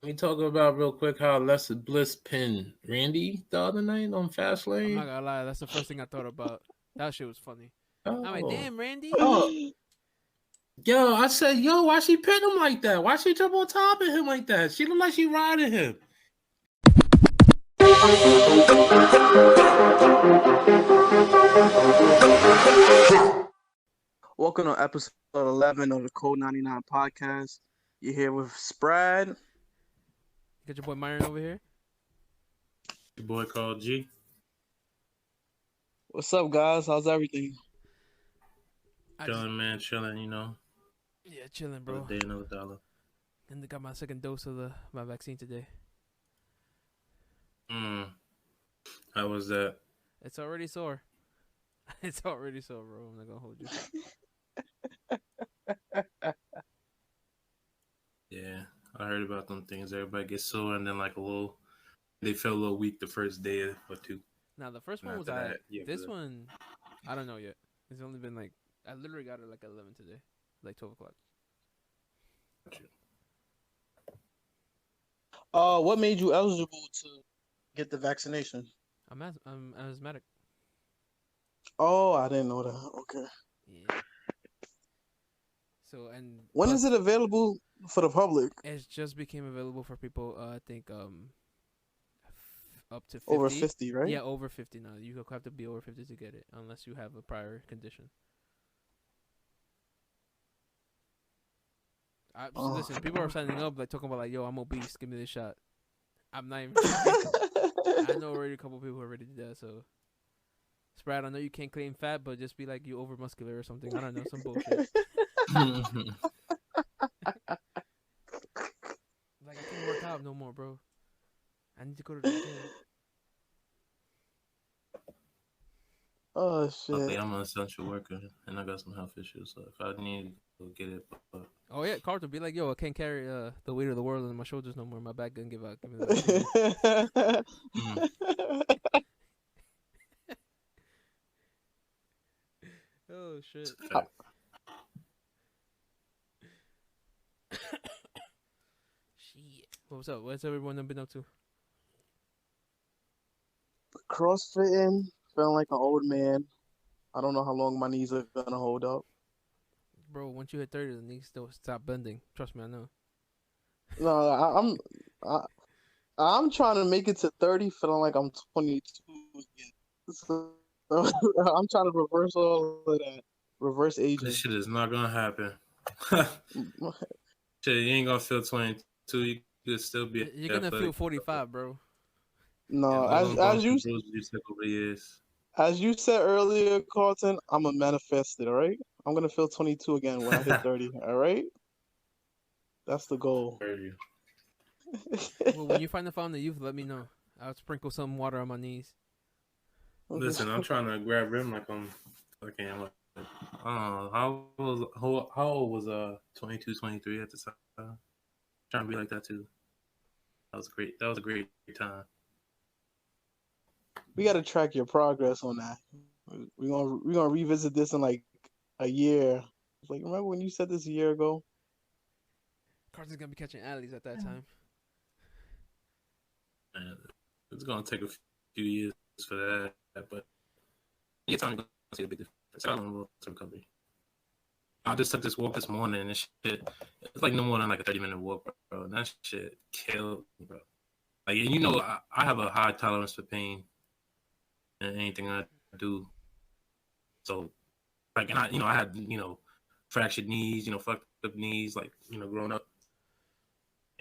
Let me talk about real quick how Alexa Bliss pinned Randy the other night on I'm not Fastlane. gonna lie, that's the first thing I thought about. That shit was funny. I'm like, Oh, damn, Randy. oh, yo! I said, yo, why she pin him like that? Why she jump on top of him like that? She look like she riding him. Welcome to episode 11 of the Code 99 podcast. You're here with Sprad. Get your boy Myron over here. Your boy called G. What's up, guys? How's everything? Chilling, man, chilling. You know, Yeah, chilling, bro. another day, another dollar. And I got my second dose of my vaccine today. How was that? It's already sore. It's already sore, bro. I'm not gonna hold you. Yeah, I heard about them things. Everybody gets sore and then they feel a little weak the first day or two. Now the first And one was after I. that, yeah, This good. one, I don't know yet. It's only been like I literally got it like at 11 today, like 12 o'clock. What made you eligible to get the vaccination? I'm asthmatic. Oh, I didn't know that. Okay. Yeah. So and When is it available for the public? It just became available for people. I think up to 50. Over 50, right? Yeah, over 50 now. You have to be over 50 to get it, unless you have a prior condition. Listen, people are signing up like talking about like, yo, I'm obese, give me this shot. I'm not even. I know already a couple people who already did that. So, Sprad, I know you can't claim fat, but just be like you over muscular or something. I don't know, some bullshit. Like I can't work out no more, bro. I need to go to the gym. Oh, shit. Okay, I'm an essential worker and I got some health issues, so if I need to go get it. Oh yeah, Carlton, be like, yo, I can't carry the weight of the world on my shoulders no more. My back gonna give out. Give me that. Oh shit. Shit. What's up? What's everyone been up to? Crossfitting, feeling like an old man. I don't know how long my knees are gonna hold up. Bro, once you hit 30, the knees still stop bending. Trust me, I know. No, I'm trying to make it to 30, feeling like I'm 22 again. So, I'm trying to reverse all of that. Reverse aging. This shit is not gonna happen. Shit, you ain't gonna feel 22. You could still be. You're gonna feel 45, bro. No, as you said earlier, Carlton, I'm a manifested. All right, I'm gonna feel 22 again when I hit 30. All right, that's the goal. Well, when you find the fountain of youth, let me know. I'll sprinkle some water on my knees. Listen, I'm trying to grab rim like I'm fucking. How old was 22, 23 at the time? Trying to be like that too. That was great. That was a great time. We gotta track your progress on that. We're gonna revisit this in like a year. Like, remember when you said this a year ago? Carlton's gonna be catching alleys at that time. Man, it's gonna take a few years for that, but yeah, time to see a big difference. I don't know what's recovery. I just took this walk this morning and this shit, it's like no more than like a 30-minute walk, bro. And that shit killed me, bro. Like, you know, I have a high tolerance for pain in anything I do. So, like, and I had, fractured knees, fucked up knees, like, growing up.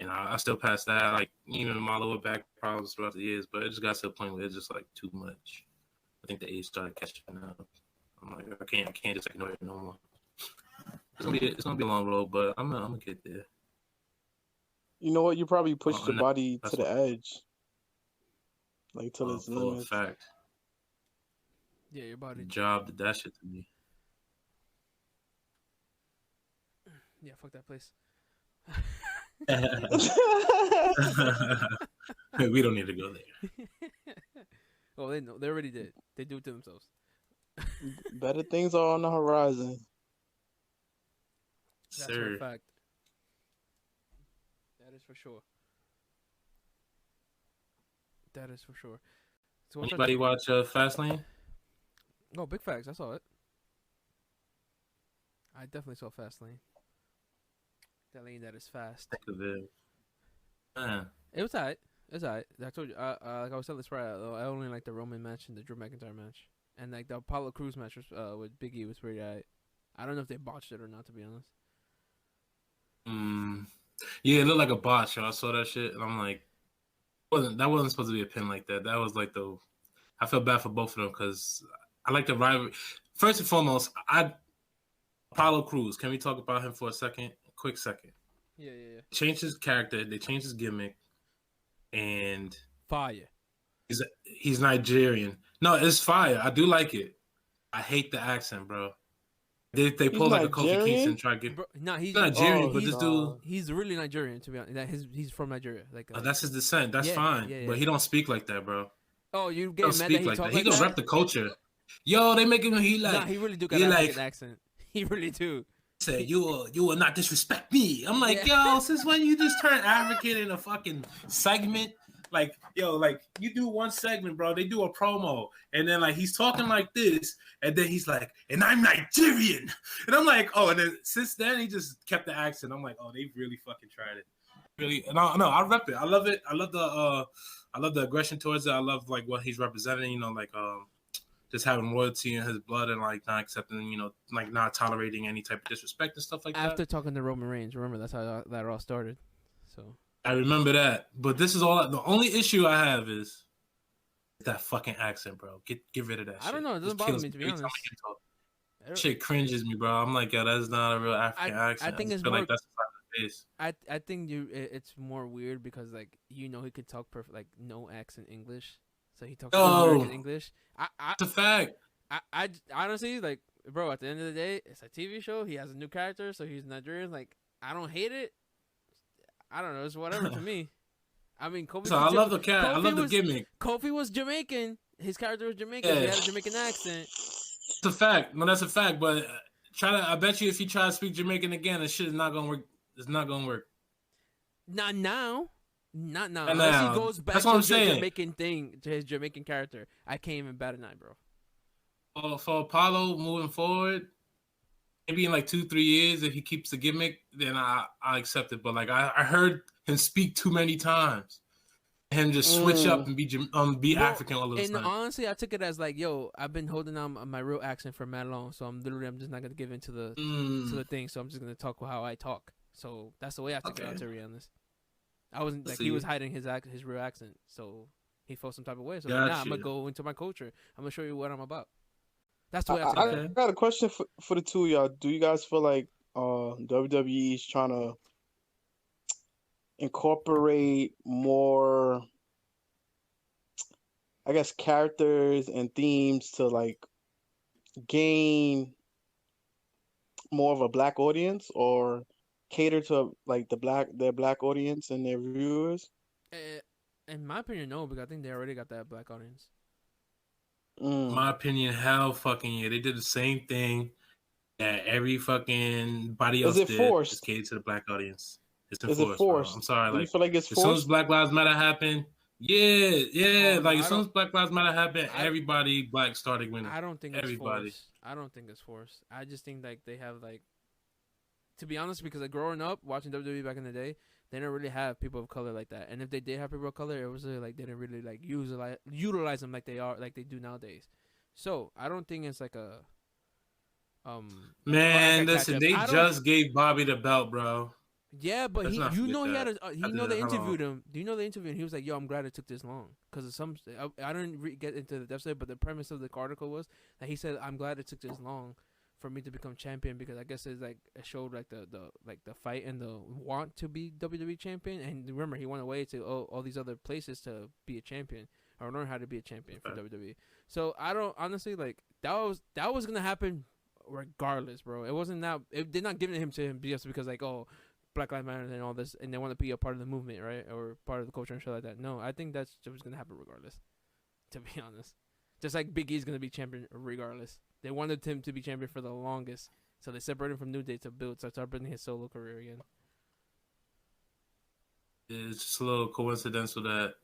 And I still passed that, like, even my lower back problems throughout the years, but it just got to a point where it's just, like, too much. I think the age started catching up. I'm like, I can't just ignore it no more. It's gonna be a long road, but I'm gonna get there. You know what? You probably pushed your body to the edge, like to its limits. Fact. Yeah, your body. The job did that shit to me. Yeah, fuck that place. We don't need to go there. Oh, they know. They already did. They do it to themselves. Better things are on the horizon. That's for a fact. That is for sure. That is for sure. So what's Anybody watch Fastlane? Oh, big facts. I saw it. I definitely saw Fastlane. That lane that is fast. Think of it. Man. It was alright. It was alright. I told you. Like I was telling this right. I only like the Roman match and the Drew McIntyre match, and like the Apollo Crews match was, with Big E was pretty alright. I don't know if they botched it or not, to be honest. Yeah, it looked like a botch. I saw that shit, and I'm like, that wasn't supposed to be a pin like that. That was like I feel bad for both of them because I like the rivalry. First and foremost, Apollo Crews. Can we talk about him for a second? A quick second. Yeah. Changed his character. They changed his gimmick, and fire. He's Nigerian. No, it's fire. I do like it. I hate the accent, bro. They pull like a Kofi Kingston try to get. He's Nigerian, but this dude. He's really Nigerian, to be honest. He's from Nigeria. That's his descent. That's fine. Yeah. But he don't speak like that, bro. Oh, you get mad that he talk like that? He gonna rep the culture. Yo, they making him. He really do got an accent. He really do. Say you will not disrespect me. I'm like, yo, since when you just turn African in a fucking segment? Like, yo, like you do one segment, bro. They do a promo, and then like he's talking like this, and then he's like, and I'm Nigerian, and I'm like, oh, and then since then he just kept the accent. I'm like, oh, they really fucking tried it, really. No, I rep it. I love it. I love the aggression towards it. I love like what he's representing. You know, like just having loyalty in his blood and like not accepting, you know, like not tolerating any type of disrespect and stuff like that. After talking to Roman Reigns, remember that's how that all started. So. I remember that, but this is all. The only issue I have is that fucking accent, bro. Get rid of that. I don't know. It doesn't bother me, to be honest. Shit cringes me, bro. I'm like, yo, that's not a real African accent. I think it's more. Like that's the face. I think it's more weird because like he could talk perfect like no accent English, so he talks American English. It's a fact. I honestly like, bro. At the end of the day, it's a TV show. He has a new character, so he's Nigerian. Like, I don't hate it. I don't know. It's whatever to me. I mean, Kofi. So I love the cat. I love the gimmick. Kofi was Jamaican. His character was Jamaican. Yeah. He had a Jamaican accent. It's a fact. No, that's a fact. But I bet you if he tries to speak Jamaican again, this shit is not gonna work. It's not gonna work. Not now. Not now. Unless he goes back to his Jamaican thing, to his Jamaican character. I can't even bat an eye, bro. For Apollo moving forward, maybe in like 2-3 years, if he keeps the gimmick, then I accept it. But like I heard him speak too many times, him just switch up and be African all of a sudden. And honestly, I took it as like, yo, I've been holding on my real accent for mad long, so I'm just not gonna give into the thing. So I'm just gonna talk how I talk. So that's the way I took it, to be honest. I wasn't like he was hiding his real accent, so he felt some type of way. So like, I'm gonna go into my culture. I'm gonna show you what I'm about. That's the way I took it. I got a question for the two of y'all. Do you guys feel like WWE is trying to incorporate more, I guess, characters and themes to like gain more of a black audience, or cater to like their black audience and their viewers? In my opinion, no, because I think they already got that black audience. My opinion, hell fucking yeah. They did the same thing that every fucking body else did. Forced? Just cater to the black audience. It's Is it forced? I'm sorry. Do you feel like it's forced? As soon as Black Lives Matter happened, as soon as Black Lives Matter happened, everybody black started winning. I don't think it's forced. I don't think it's forced. I just think like they have like, to be honest, because like growing up watching WWE back in the day, they didn't really have people of color like that. And if they did have people of color, it was like they didn't really like utilize them like they do nowadays. So I don't think it's like a man. Listen, they just gave Bobby the belt, bro. Yeah, but they interviewed him. Do you know they interviewed him? He was like, "Yo, I'm glad it took this long because of some." I didn't get into the depths of it, but the premise of the article was that he said, "I'm glad it took this long for me to become champion because I guess it's like it showed like the fight and the want to be WWE champion." And remember, he went away to all these other places to be a champion or learn how to be a champion for WWE. So I don't honestly like that was gonna happen regardless, bro. It wasn't that they're not giving him to him just because like Black Lives Matter and all this, and they want to be a part of the movement, right, or part of the culture and shit like that. No, I think that's just gonna happen regardless. To be honest, just like Big E's gonna be champion regardless. They wanted him to be champion for the longest, so they separated him from New Day to start building his solo career again. It's just a little coincidental that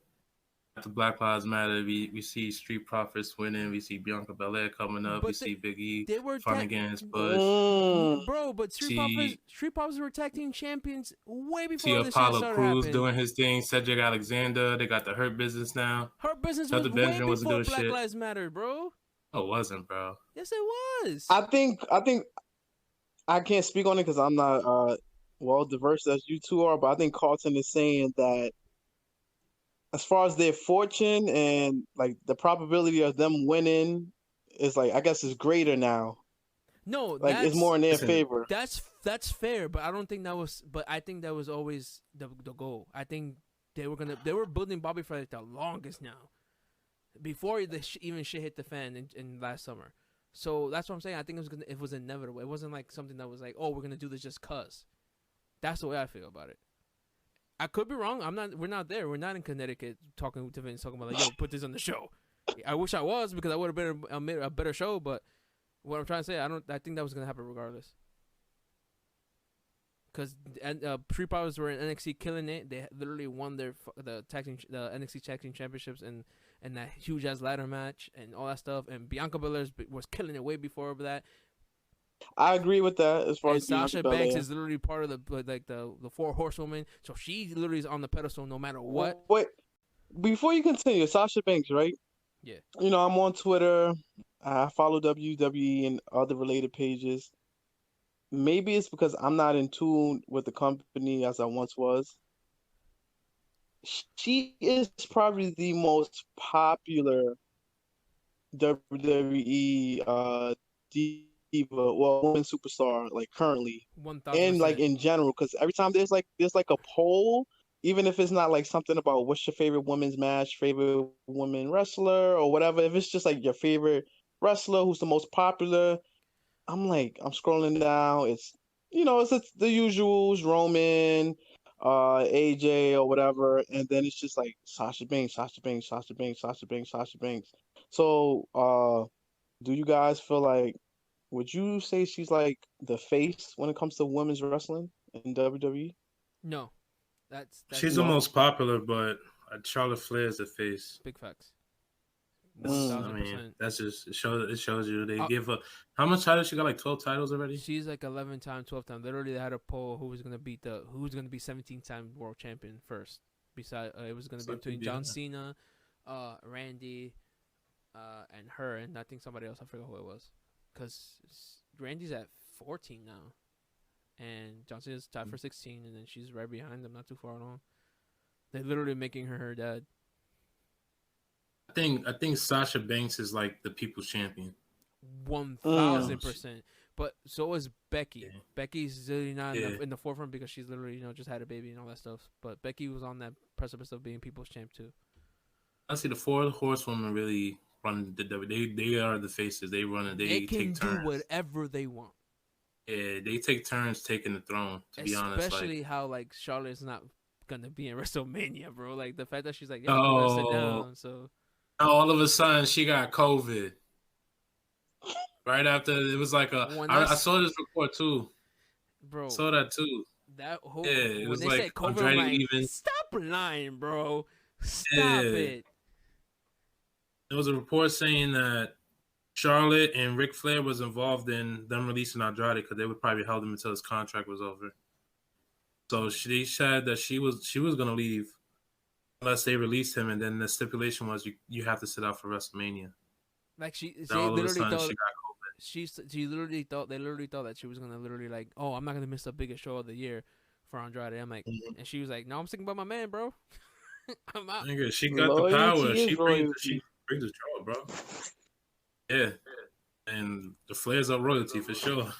the Black Lives Matter. We see Street Profits winning. We see Bianca Belair coming up. We see Big E finally getting his push. Bro, but Street Profits were tag team champions way before See this shit Apollo started Crews happening. doing his thing. Cedric Alexander. They got the Hurt Business now. Hurt Business Shelton was way Benjamin wasn't before doing Black shit. Lives Matter, bro. Oh, it wasn't, bro. Yes, it was. I think I can't speak on it because I'm not well diverse as you two are, but I think Carlton is saying that as far as their fortune and like the probability of them winning is like I guess is greater now. No, like it's more in their favor. That's fair, but I don't think that was. But I think that was always the goal. I think they were building Bobby for like the longest now, before even shit hit the fan in last summer. So that's what I'm saying. I think it was inevitable. It wasn't like something that was like, oh, we're gonna do this just cause. That's the way I feel about it. I could be wrong. We're not there. We're not in Connecticut talking to Vince, talking about like, yo, put this on the show. I wish I was because I would have been a better show. But what I'm trying to say, I think that was gonna happen regardless. Because Street Profits were in NXT killing it. They literally won the NXT Tag Team Championships and that huge ass ladder match and all that stuff. And Bianca Belair was killing it way before that. I agree with that. As far as Sasha Banks is literally part of the four horsewomen, so she literally is on the pedestal no matter what. Wait, before you continue, Sasha Banks, right? Yeah. You know, I'm on Twitter. I follow WWE and other related pages. Maybe it's because I'm not in tune with the company as I once was. She is probably the most popular WWE diva, well, woman superstar, like currently, 1,000%. and like in general. Because every time there's like a poll, even if it's not like something about what's your favorite women's match, favorite women wrestler, or whatever, if it's just like your favorite wrestler who's the most popular. I'm scrolling down. It's it's the usuals, Roman, AJ or whatever, and then it's just like Sasha Banks, Sasha Banks, Sasha Banks, Sasha Banks, Sasha Banks. So, do you guys feel like? Would you say she's like the face when it comes to women's wrestling in WWE? No, she's the most popular, but Charlotte Flair is the face. Big facts. I mean, that's just it shows you they give her how much titles she got, like 12 titles already. She's like 11 times, 12 times. Literally, they had a poll who was gonna be 17-time world champion first. Besides, it was gonna be between John Cena, Randy, and her, and I think somebody else. I forgot who it was, because Randy's at 14 now, and John Cena's tied for 16, and then she's right behind them, not too far along. They're literally making her dad. I think Sasha Banks is like the people's champion. 1,000%. But so is Becky. Yeah. Becky's really not in the forefront because she's literally just had a baby and all that stuff. But Becky was on that precipice of being people's champ too. I see the four horsewomen really run the WWE. They are the faces. They run it. They can take turns. Do whatever they want. Yeah, they take turns taking the throne. To be honest, especially how like Charlotte's not gonna be in WrestleMania, bro. Like the fact that she's like, yeah, I'm gonna sit down. So. All of a sudden, she got COVID. Right after, it was like I saw this report too. Bro. I saw that too. That whole, yeah, it was when they like said COVID, I'm like, stop lying, bro. Stop it. There was a report saying that Charlotte and Ric Flair was involved in them releasing Andrade because they would probably hold him until his contract was over. So they said that she was gonna leave unless they released him, and then the stipulation was you have to sit out for WrestleMania. Like she literally thought she literally thought that she was gonna literally like, oh, I'm not gonna miss the biggest show of the year for Andrade. I'm like, and she was like, no, I'm thinking about my man, bro. I'm out. She got the power. She brings the draw, bro. Yeah, and the Flair's are royalty for sure.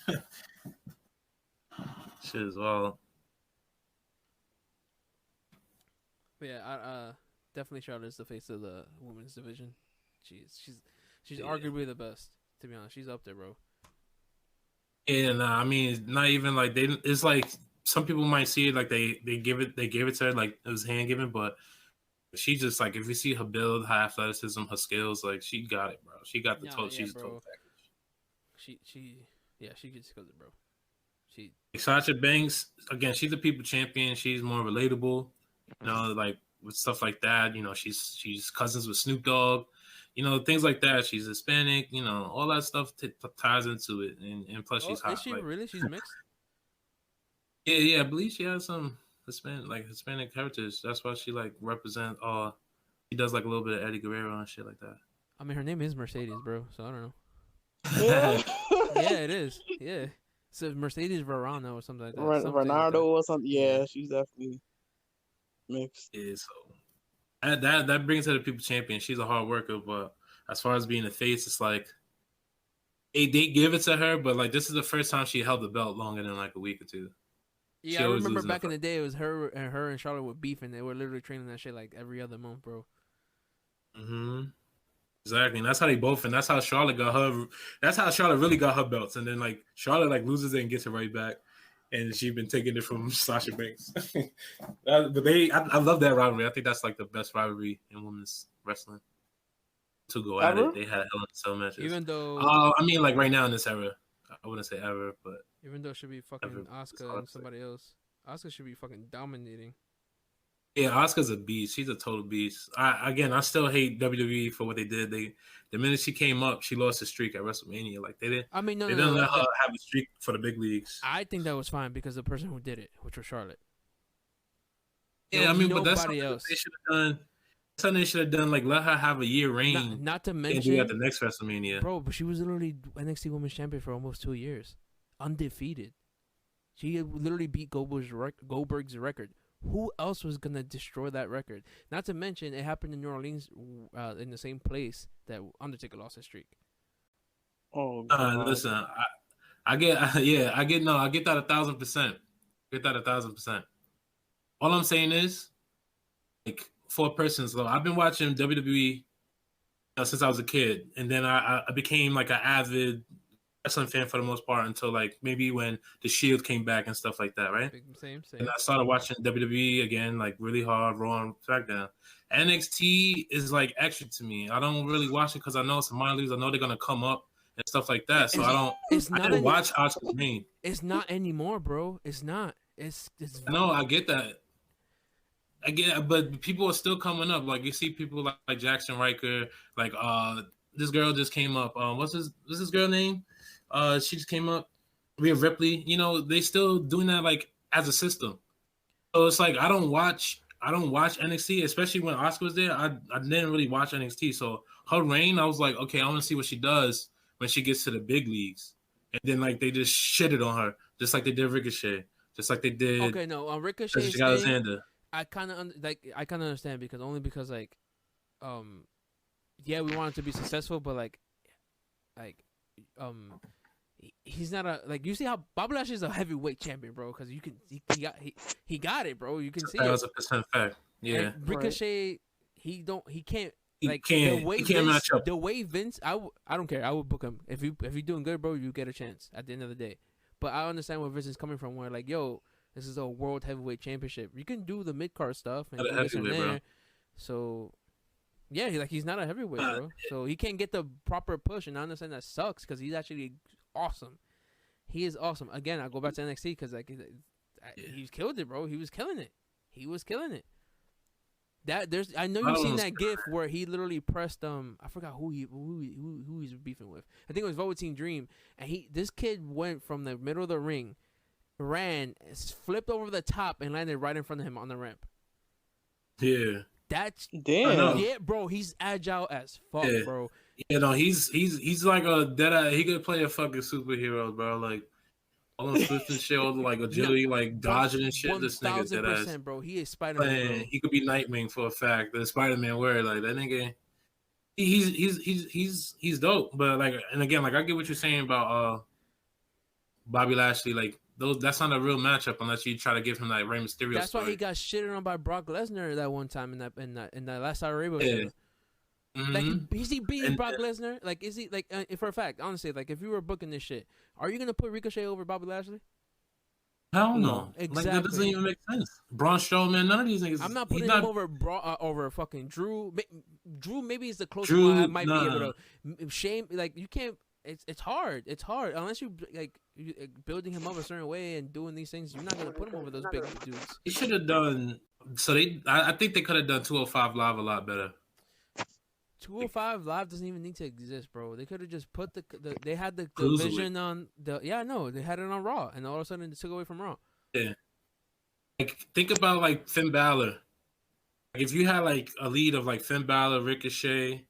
Shit is wild. Yeah, definitely Charlotte's the face of the women's division. She's arguably the best, to be honest. She's up there, bro. Yeah, I mean, it's not even like it's like some people might see it like they gave it to her like it was hand given, but she just like if you see her build, her athleticism, her skills, like she got it, bro. She got the total. She's a total package. She gets it, bro. Sasha Banks again. She's the people champion. She's more relatable. You know, like with stuff like that. You know, she's cousins with Snoop Dogg. You know, things like that. She's Hispanic. You know, all that stuff ties into it, and plus she's hot. Is she really? She's mixed. Yeah. I believe she has some Hispanic heritage. That's why she like represent. She does like a little bit of Eddie Guerrero and shit like that. I mean, her name is Mercedes, bro. So I don't know. Yeah. Yeah, it is. Yeah. So Mercedes Verano or something like that. Ronaldo or something. Yeah, she's definitely mixed. Yeah, so that brings her to People Champion. She's a hard worker, but as far as being a face, it's like they give it to her, but like this is the first time she held the belt longer than like a week or two. Yeah, I remember back in the day, it was her and Charlotte were beefing. They were literally training that shit like every other month, bro. Exactly, and that's how they both, and that's how Charlotte got her. That's how Charlotte really got her belts, and then like Charlotte like loses it and gets it right back, and she's been taking it from Sasha Banks. But I love that rivalry. I think that's like the best rivalry in women's wrestling. To go at it, they had Hell in a Cell matches. Even though, I mean, like right now in this era, I wouldn't say ever, but even though it should be fucking Asuka and somebody else, Asuka should be fucking dominating. Yeah, Asuka's a beast. She's a total beast. I still hate WWE for what they did. The minute she came up, she lost a streak at WrestleMania. Like they didn't. I mean, they didn't let her have a streak for the big leagues. I think that was fine because the person who did it, which was Charlotte. Yeah, I mean, but that's something else. They should have done. Something they should have done. Like let her have a year reign. Not to mention, and do at the next WrestleMania, bro. But she was literally NXT Women's Champion for almost 2 years, undefeated. She literally beat Goldberg's record. Who else was gonna destroy that record? Not to mention, it happened in New Orleans, in the same place that Undertaker lost his streak. Oh, listen, I get that 1,000%. Get that 1,000%. All I'm saying is, like, for a person's though, I've been watching WWE since I was a kid, and then I became like an avid wrestling fan for the most part until like maybe when the Shield came back and stuff like that, right? Same. And I started watching WWE again, like really hard, Raw and SmackDown. NXT is like extra to me. I don't really watch it because I know some minor leagues. I know they're gonna come up and stuff like that. So I didn't watch Asuka's reign. It's not anymore, bro. It's not. It's. No, I get that. But people are still coming up. Like you see people like Jackson Riker, like this girl just came up. What's this girl name? She just came up. Rhea Ripley. You know, they still doing that like as a system. So it's like I don't watch NXT, especially when Asuka was there. I didn't really watch NXT. So her reign, I was like, okay, I want to see what she does when she gets to the big leagues. And then like they just shitted on her, just like they did Ricochet, just like they did. Okay, no, on Ricochet. Alexander. I kind of understand because yeah, we want it to be successful, but he's not a you see how Bobby Lashley is a heavyweight champion, bro, because you can he got it, bro. You can see that was 100% fact. Yeah, and Ricochet, he can't match up. The way Vince, I don't care. I would book him if you're doing good, bro. You get a chance at the end of the day. But I understand where Vince is coming from. Where like, yo, this is a world heavyweight championship. You can do the mid card stuff and do this and there. Bro. So yeah, he's not a heavyweight, bro. So he can't get the proper push, and I understand that sucks because he's actually awesome. He is awesome. Again, I go back to NXT because he's killed it, bro. He was killing it. I know you've seen that GIF where he literally pressed I forgot who he's beefing with. I think it was Velveteen Dream, and this kid went from the middle of the ring, ran, flipped over the top, and landed right in front of him on the ramp. Yeah. That's damn. Yeah, bro. He's agile as fuck, bro. Yeah, no, he's like a dead. He could play a fucking superhero, bro. Like all those flips and shit, all the like agility, like dodging and shit. This nigga dead ass, bro. He is Spider-Man. He could be Nightwing for a fact. The Spider-Man word, like that nigga. He's dope, but like, and again, like I get what you're saying about Bobby Lashley, like. That's not a real matchup unless you try to give him that Rey Mysterio. That's why he got shitted on by Brock Lesnar that one time in that last Saudi Arabia. Mm-hmm. Like, is he beating Brock Lesnar? Like, is he like for a fact? Honestly, like if you were booking this shit, are you gonna put Ricochet over Bobby Lashley? Hell no. Exactly. Like that doesn't even make sense. Braun Strowman, none of these niggas. I'm not putting him over fucking Drew. Drew maybe is the closest one I might be able to. Shame, like you can't. It's hard. It's hard unless you building him up a certain way and doing these things. You're not gonna put him over those big dudes. He should have done So I think they could have done 205 Live a lot better. 205 Live doesn't even need to exist, bro. They could have just put they had the Cruiserweight. division on the they had it on Raw, and all of a sudden they took away from Raw. Yeah, like think about like Finn Balor. Like, if you had like a lead of like Finn Balor, Ricochet,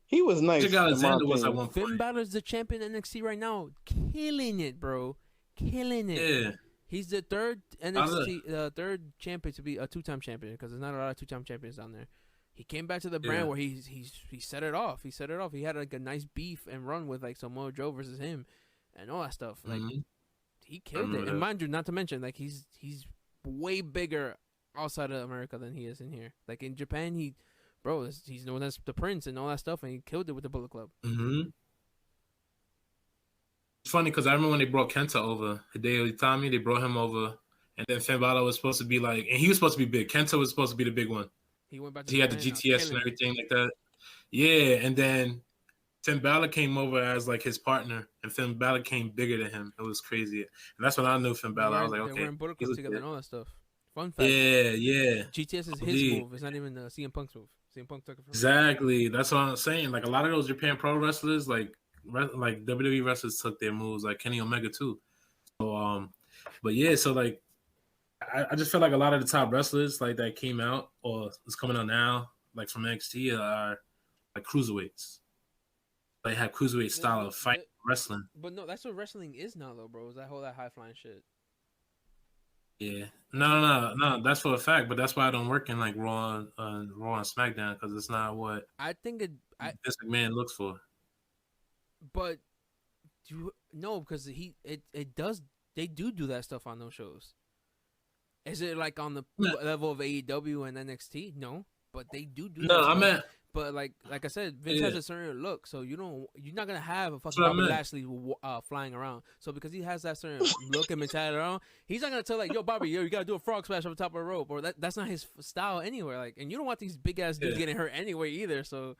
he was nice. Alexander was at one point. Finn Balor's the champion in NXT right now, killing it, bro, killing it. Yeah, he's the third NXT third champion to be a 2-time champion because there's not a lot of 2-time champions down there. He came back to the brand where he set it off. He set it off. He had like a nice beef and run with like Samoa Joe versus him, and all that stuff. Like he killed it. And mind you, not to mention like he's way bigger outside of America than he is in here. Like in Japan, he's known as the Prince and all that stuff, and he killed it with the Bullet Club. Mm-hmm. It's funny because I remember when they brought Kenta over, Hideo Itami, they brought him over, and then Finn Balor was supposed to be like, and he was supposed to be big. Kenta was supposed to be the big one. He went back. He had the GTS and everything like that. Yeah, and then Finn Balor came over as like his partner, and Finn Balor came bigger than him. It was crazy, and that's when I knew Finn Balor. I was like, okay, they were in Bullet Club together and all that stuff. Fun fact. Yeah. GTS is his move. It's not even CM Punk's move. CM Punk took it from exactly. That's what I'm saying. Like a lot of those Japan Pro wrestlers, like WWE wrestlers took their moves, like Kenny Omega too. So but yeah, so like I just feel like a lot of the top wrestlers like that came out or is coming out now, like from NXT, are like cruiserweights. They have cruiserweight style of fight wrestling. But no, that's what wrestling is now, though, bro. Is that whole high flying shit? Yeah, no. That's for a fact, but that's why I don't work in like Raw and SmackDown because it's not what I think this man looks for. But because it does. They do that stuff on those shows. Is it like on the level of AEW and NXT? No, but they do. No, I meant. But like I said, Vince has a certain look, so you're not gonna have a fucking Bobby Lashley flying around. So because he has that certain look and mentality around, he's not gonna tell like, yo, Bobby, you gotta do a frog splash on top of a rope, or that's not his style anywhere. Like, and you don't want these big ass dudes getting hurt anyway either. So.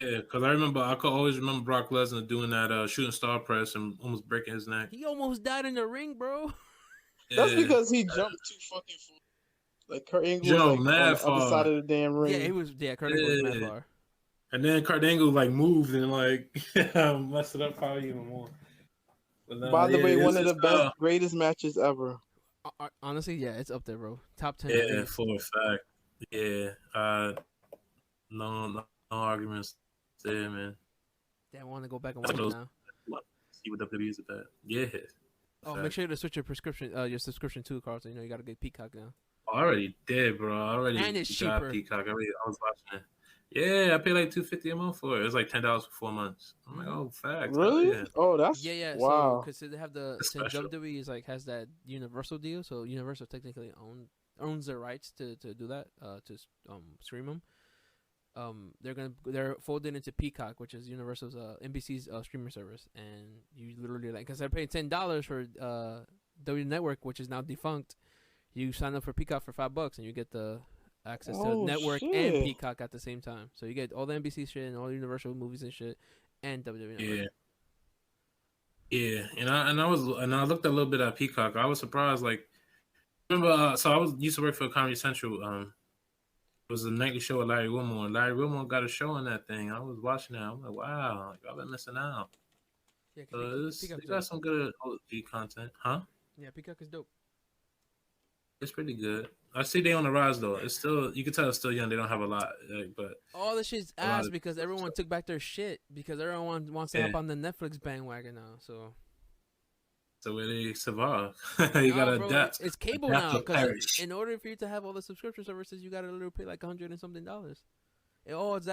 Yeah, because I could always remember Brock Lesnar doing that shooting star press and almost breaking his neck. He almost died in the ring, bro. That's because he jumped too fucking far. Like Kurt Angle was on the other side of the damn ring. Kurt Angle was mad far. And then Kurt Angle like moved and like messed it up probably even more. By the way, one of the greatest matches ever. Honestly, yeah, it's up there, bro. Top 10. Yeah, for a fact. Yeah. No arguments there, man. Damn, I want to go back and watch it now. See what WWE is about. Yeah. Oh, make sure to switch your subscription too, Carlton. You know you gotta get Peacock now. I already did, bro. And it's got cheaper. Peacock. I was watching it. Yeah, I paid like $250 a month for it. It's like $10 for 4 months. I'm like, oh, facts. Really? Yeah. Oh, that's wow. So, because they have WWE is like has that Universal deal, so Universal technically owns the rights to do that to stream them. They're folded into Peacock, which is Universal's NBC's streaming service, and you literally like because they're paying $10 for W Network, which is now defunct. You sign up for Peacock for $5, and you get the access to network and Peacock at the same time. So you get all the NBC shit and all the Universal movies and shit, and WWE Network. Yeah, and I looked a little bit at Peacock. I was surprised. Like, remember, so I used to work for Comedy Central. It was a nightly show with Larry Wilmore. Larry Wilmore got a show on that thing. I was watching that. I'm like, wow, like, I've been missing out. Yeah, they got some good OG content, huh? Yeah, Peacock is dope. It's pretty good. I see they on the rise though. It's still, you can tell it's still young. They don't have a lot, but all this shit's ass because everyone took back their shit because everyone wants to hop on the Netflix bandwagon now. So where they survive, you gotta adapt. It's cable now because in order for you to have all the subscription services, you gotta literally pay like $100 and something. It all adds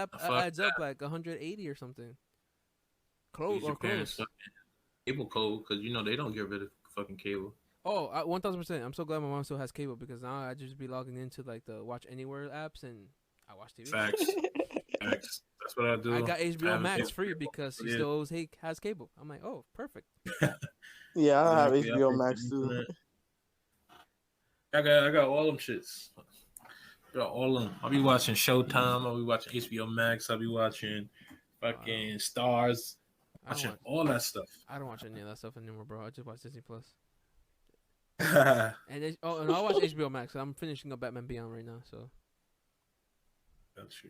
up like 180 or something. Close. Cable code because they don't get rid of fucking cable. Oh, 1000%. I'm so glad my mom still has cable because now I just be logging into like the Watch Anywhere apps and I watch TV. Facts. That's what I do. I got HBO Max free because she still always has cable. I'm like, oh, perfect. Yeah, I have HBO Max too. I got all them shits. Got all of them. I'll be watching Showtime. I'll be watching HBO Max. I'll be watching fucking Stars. Watching all that stuff. I don't watch any of that stuff anymore, bro. I just watch Disney Plus. And and I watch HBO Max. I'm finishing up Batman Beyond right now. So. Gotcha.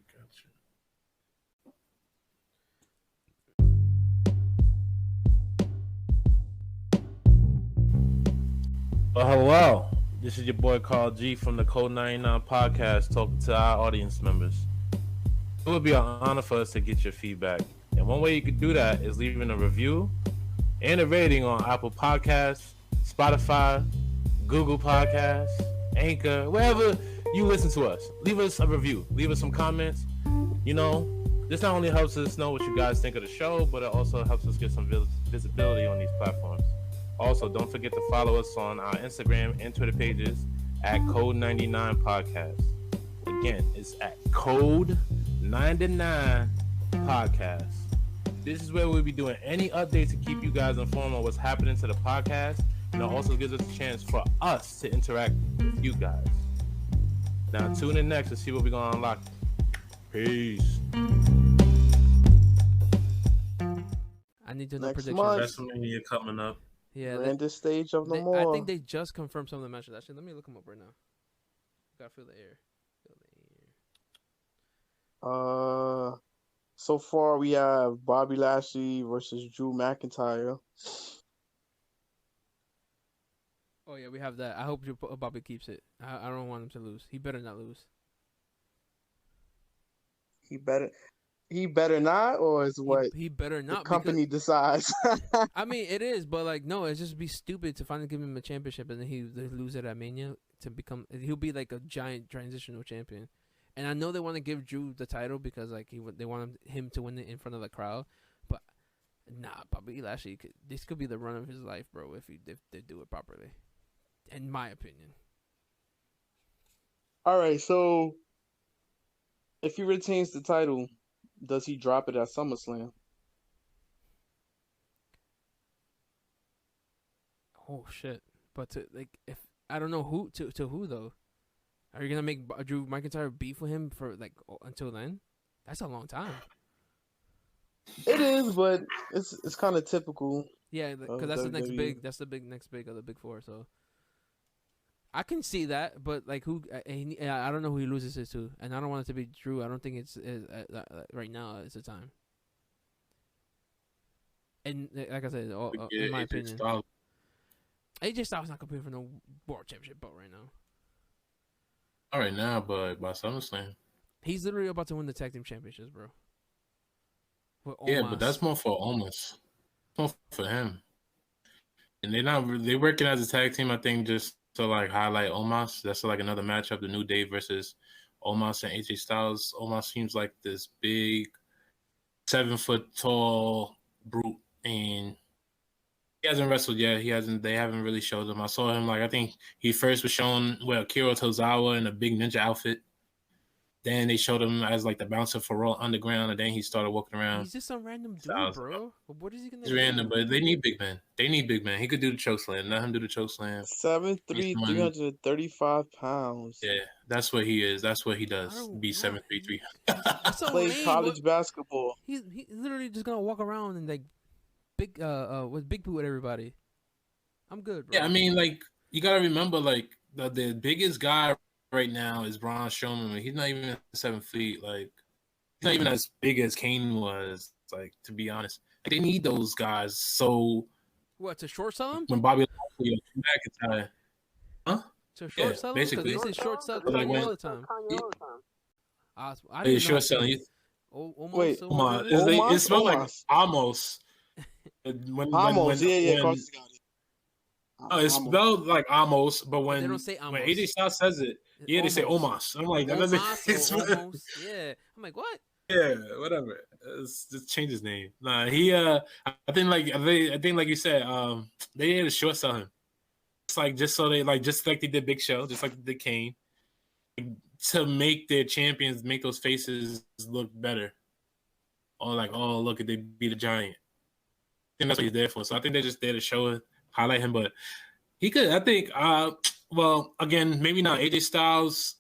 Well, hello. This is your boy Carl G from the Code 99 podcast talking to our audience members. It would be an honor for us to get your feedback. And one way you could do that is leaving a review and a rating on Apple Podcasts, Spotify, Google Podcasts, Anchor, wherever you listen to us. Leave us a review. Leave us some comments. You know, this not only helps us know what you guys think of the show, but it also helps us get some visibility on these platforms. Also, don't forget to follow us on our Instagram and Twitter pages at Code 99 Podcast. Again, it's at Code 99 Podcast. This is where we'll be doing any updates to keep you guys informed on what's happening to the podcast, and it also gives us a chance for us to interact with you guys. Now, tune in next to see what we're going to unlock. Peace. I need to know Next predictions. month. WrestleMania coming up. Yeah, Grandest stage of them all. I think they just confirmed some of the matches. Actually, let me look them up right now. Gotta feel the air. So far we have Bobby Lashley versus Drew McIntyre. Oh yeah, we have that. I hope Bobby keeps it. I don't want him to lose. He better not lose. He better not, or is what he better not. The company decides. I mean, it is, but like, no, it's just be stupid to finally give him a championship and then they lose it at Mania to become. He'll be like a giant transitional champion. And I know they want to give Drew the title because like they want him to win it in front of the crowd, but nah, Bobby Lashley this could be the run of his life, bro. If they do it properly, in my opinion. All right, so if he retains the title, does he drop it at SummerSlam? Oh shit! But if I don't know who to who though. Are you gonna make Drew McIntyre beef with him for like until then? That's a long time. It is, but it's kind of typical. Yeah, because that's the next big. That's the next big of the big four. So I can see that, but like who? I don't know who he loses it to, and I don't want it to be Drew. I don't think it's right now. It's the time. And like I said, in my opinion, AJ Styles not competing for no World Championship belt right now. All right now, but by SummerSlam. He's literally about to win the tag team championships, bro. Yeah, but that's more for Omos. More for him. And they're working as a tag team, I think, just to like highlight Omos. That's like another matchup, the New Day versus Omos and AJ Styles. Omos seems like this big 7-foot tall brute, and he hasn't wrestled yet. They haven't really showed him. I saw him I think he first was shown Akira Tozawa in a big ninja outfit. Then they showed him as like the bouncer for Raw Underground, and then he started walking around. He's just some random dude, bro. What is he gonna do? He's random, but they need big men. He could do the chokeslam. Let him do the chokeslam. 7'3", 335 pounds. Yeah, that's what he is. That's what he does. Be 7'3", 300. Play college basketball. He's literally just gonna walk around and like with big boot with everybody. I'm good, bro. Yeah, I mean, like you gotta remember, like the biggest guy right now is Braun Strowman. He's not even 7 feet. Like he's not even as big as Kane was. Like to be honest, they need those guys. So what to short sell him? When Bobby Lashley McIntyre, huh? To short sell him? Basically, because they say short sell Kanye all the time. I didn't short selling. Wait, it smells like almost. Almost, yeah. It's spelled like Amos, but when they don't say Amos. When AJ Styles says it, they say Omos. I'm like, that doesn't. Almost, yeah. I'm like, what? Yeah, whatever. Just change his name. Nah, he. I think like you said, they had to short sell him. It's like just so they just like they did Big Show, just like they did Kane, to make their champions make those faces look better. Or like, oh look, they beat a giant. I think that's what he's there for. So I think they're just there to show it, highlight him. But he could, I think. Well, again, maybe not. AJ Styles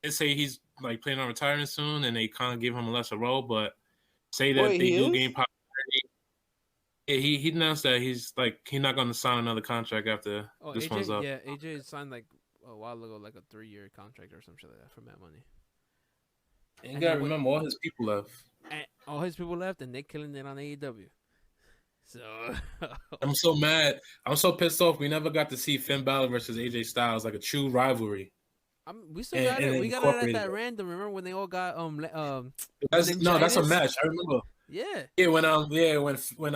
did say he's like planning on retiring soon, and they kind of give him a lesser role. But say that they do gain popularity. Yeah, he announced that he's not going to sign another contract after this AJ, one's up. Yeah, AJ signed like a while ago, like a 3-year contract or some shit like that for Mad Money. And you gotta remember, all his people left. And all his people left, and they're killing it on AEW. So I'm so mad. I'm so pissed off. We never got to see Finn Balor versus AJ Styles, like a true rivalry. We still got it. We got it at that random. Remember when they all got That's a match. I remember. Yeah. When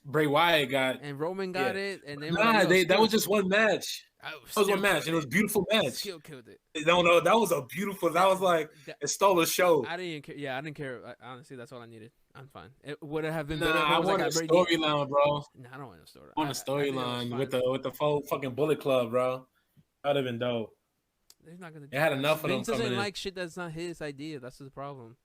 Bray Wyatt got and Roman got it, and they that was just one match. That was one match. It was a beautiful match. Still killed it. No, that was a beautiful. That was like it stole the show. I didn't care. Yeah, I didn't care. Honestly, that's all I needed. I'm fine. It would have been better. I want a storyline, bro. No, I don't want a story. I want a storyline with the full fucking Bullet Club, bro. That'd have been dope. They're not gonna. They had enough of them. Vince doesn't like shit that's not his idea. That's the problem.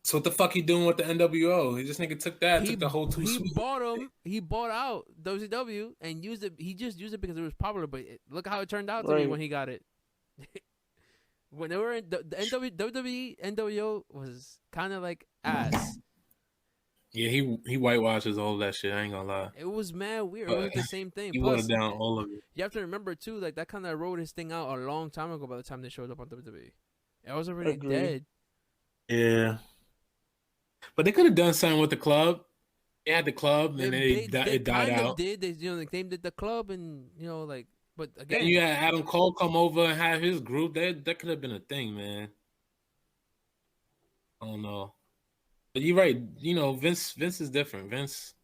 So what the fuck he doing with the NWO? He just took the whole two. He bought them. He bought out WCW and used it. He just used it because it was popular. But look how it turned out to me when he got it. When they were in the WWE, NWO was kind of like ass. Yeah, he whitewashes all that shit. I ain't gonna lie. It was mad weird. It was the same thing. He watered down all of it. You have to remember too, like that kind of wrote his thing out a long time ago. By the time they showed up on WWE, it was already dead. Yeah. But they could have done something with the club. They had the club, and it died out. They named it the club, and but again, and you had Adam Cole come over and have his group. That could have been a thing, man. I don't know, but you're right. Vince is different. Vince,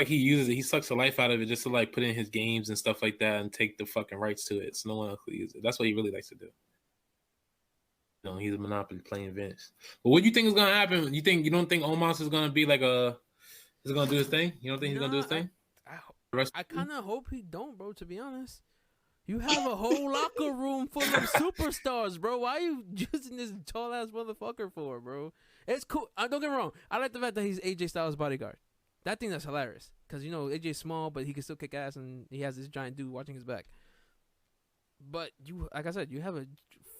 he uses it. He sucks the life out of it just to put in his games and stuff like that, and take the fucking rights to it. So no one else could use it. That's what he really likes to do. He's a monopoly playing Vince. But what do you think is gonna happen? You don't think Omos is gonna be is gonna do his thing? You don't think he's gonna do his thing? I kind of hope he don't, bro. To be honest, you have a whole locker room full of superstars, bro. Why are you using this tall ass motherfucker for, bro? It's cool. Don't get me wrong. I like the fact that he's AJ Styles' bodyguard. That thing that's hilarious because AJ's small, but he can still kick ass, and he has this giant dude watching his back. But like I said, you have a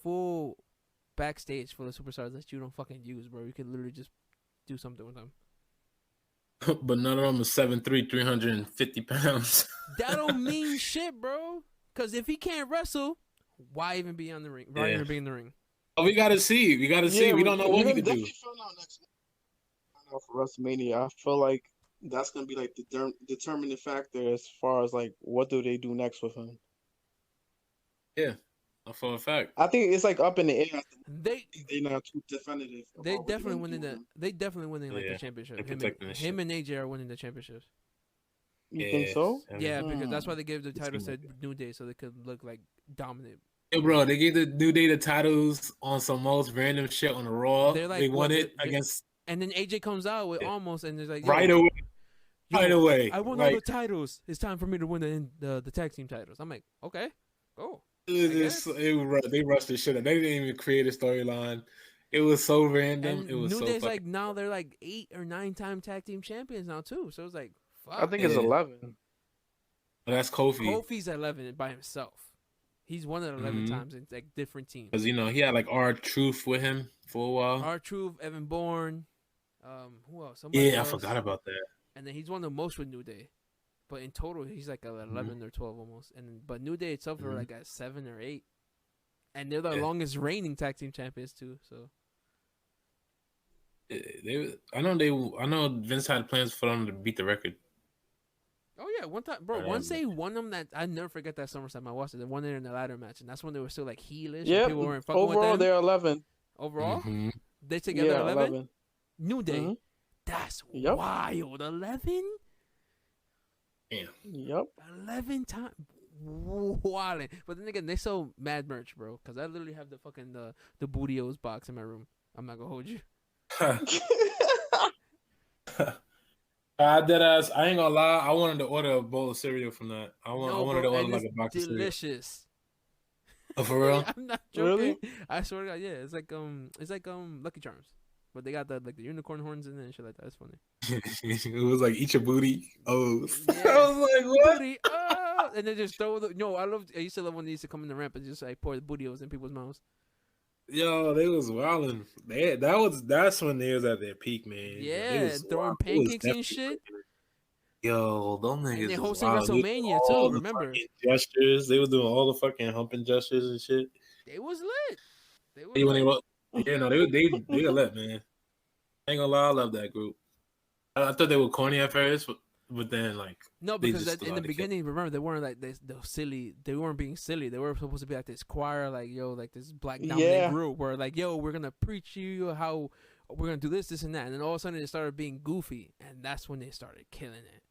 full backstage full of superstars that you don't fucking use, bro. You could literally just do something with them. But none of them are 7'3", 350 pounds. That don't mean shit, bro. Because if he can't wrestle, why even be on the ring? Why even be in the ring? Oh, we gotta see. We don't know what he can do. For WrestleMania, I feel like that's gonna be the determining factor as far as what do they do next with him. Yeah. For a fact, I think it's up in the air. They're not too definitive. They definitely winning the championship. Him and AJ are winning the championships. You think so? Yeah, because that's why they gave the titles to New Day so they could look dominant. Hey, bro, they gave the New Day the titles on some most random shit on the Raw. They won it against, and then AJ comes out with almost, and there's right away. I won all the titles. It's time for me to win the tag team titles. I'm like, okay, go. They rushed the shit up. They didn't even create a storyline. It was so random. And it was New so Day's now they're 8 or 9 time tag team champions now too. So it's fuck. I think it's 11. But that's Kofi. Kofi's 11 by himself. He's won it 11 times in different teams. Because he had R-Truth with him for a while. R-Truth, Evan Bourne, who else? Somebody else. I forgot about that. And then he's won the most with New Day. But in total, he's 11 or 12 almost. But New Day itself are at 7 or 8, and they're the longest reigning tag team champions too. So I know Vince had plans for them to beat the record. Oh yeah, one time, bro. Once they won them, that I never forget that SummerSlam. I watched it. They won it in the ladder match, and that's when they were still heelish. Yeah, people weren't fucking overall with them. they're 11. Overall, they together 11. New Day. Mm-hmm. That's wild. 11. Yeah. Yep. 11 times. Wildin'. But then again, they sell mad merch, bro. Because I literally have the fucking the Booty-O's box in my room. I'm not gonna hold you. I ain't gonna lie. I wanted to order a bowl of cereal from that. I wanted to order a box of cereal. Delicious. Oh, for real? I'm not joking. Really? I swear to God, yeah. It's like Lucky Charms. But they got the unicorn horns in it and shit like that. It's funny. It was eat your booty. Oh, yeah. I was like, what? Booty, and then just throw I used to love when they used to come in the ramp and just pour the Booty-O's in people's mouths. Yo, they was wilding. That's when they was at their peak, man. They Yeah, was throwing wild. They was pancakes and definitely shit. cooking. Yo, them And they niggas was hosting wild. They was doing WrestleMania too. all the Remember, fucking gestures. They was doing all the fucking humping gestures and shit. they was lit. They were Hey, when they lit. were, yeah, no, they were lit, man. I ain't gonna lie, I love that group. I thought they were corny at first, but then like No, they because just in the beginning, remember they weren't like this. The silly. They weren't being silly. They were supposed to be like this choir, like yo, like this black dominant Yeah. group, where like yo, we're gonna preach you how we're gonna do this, and that, and then all of a sudden they started being goofy, and that's when they started killing it.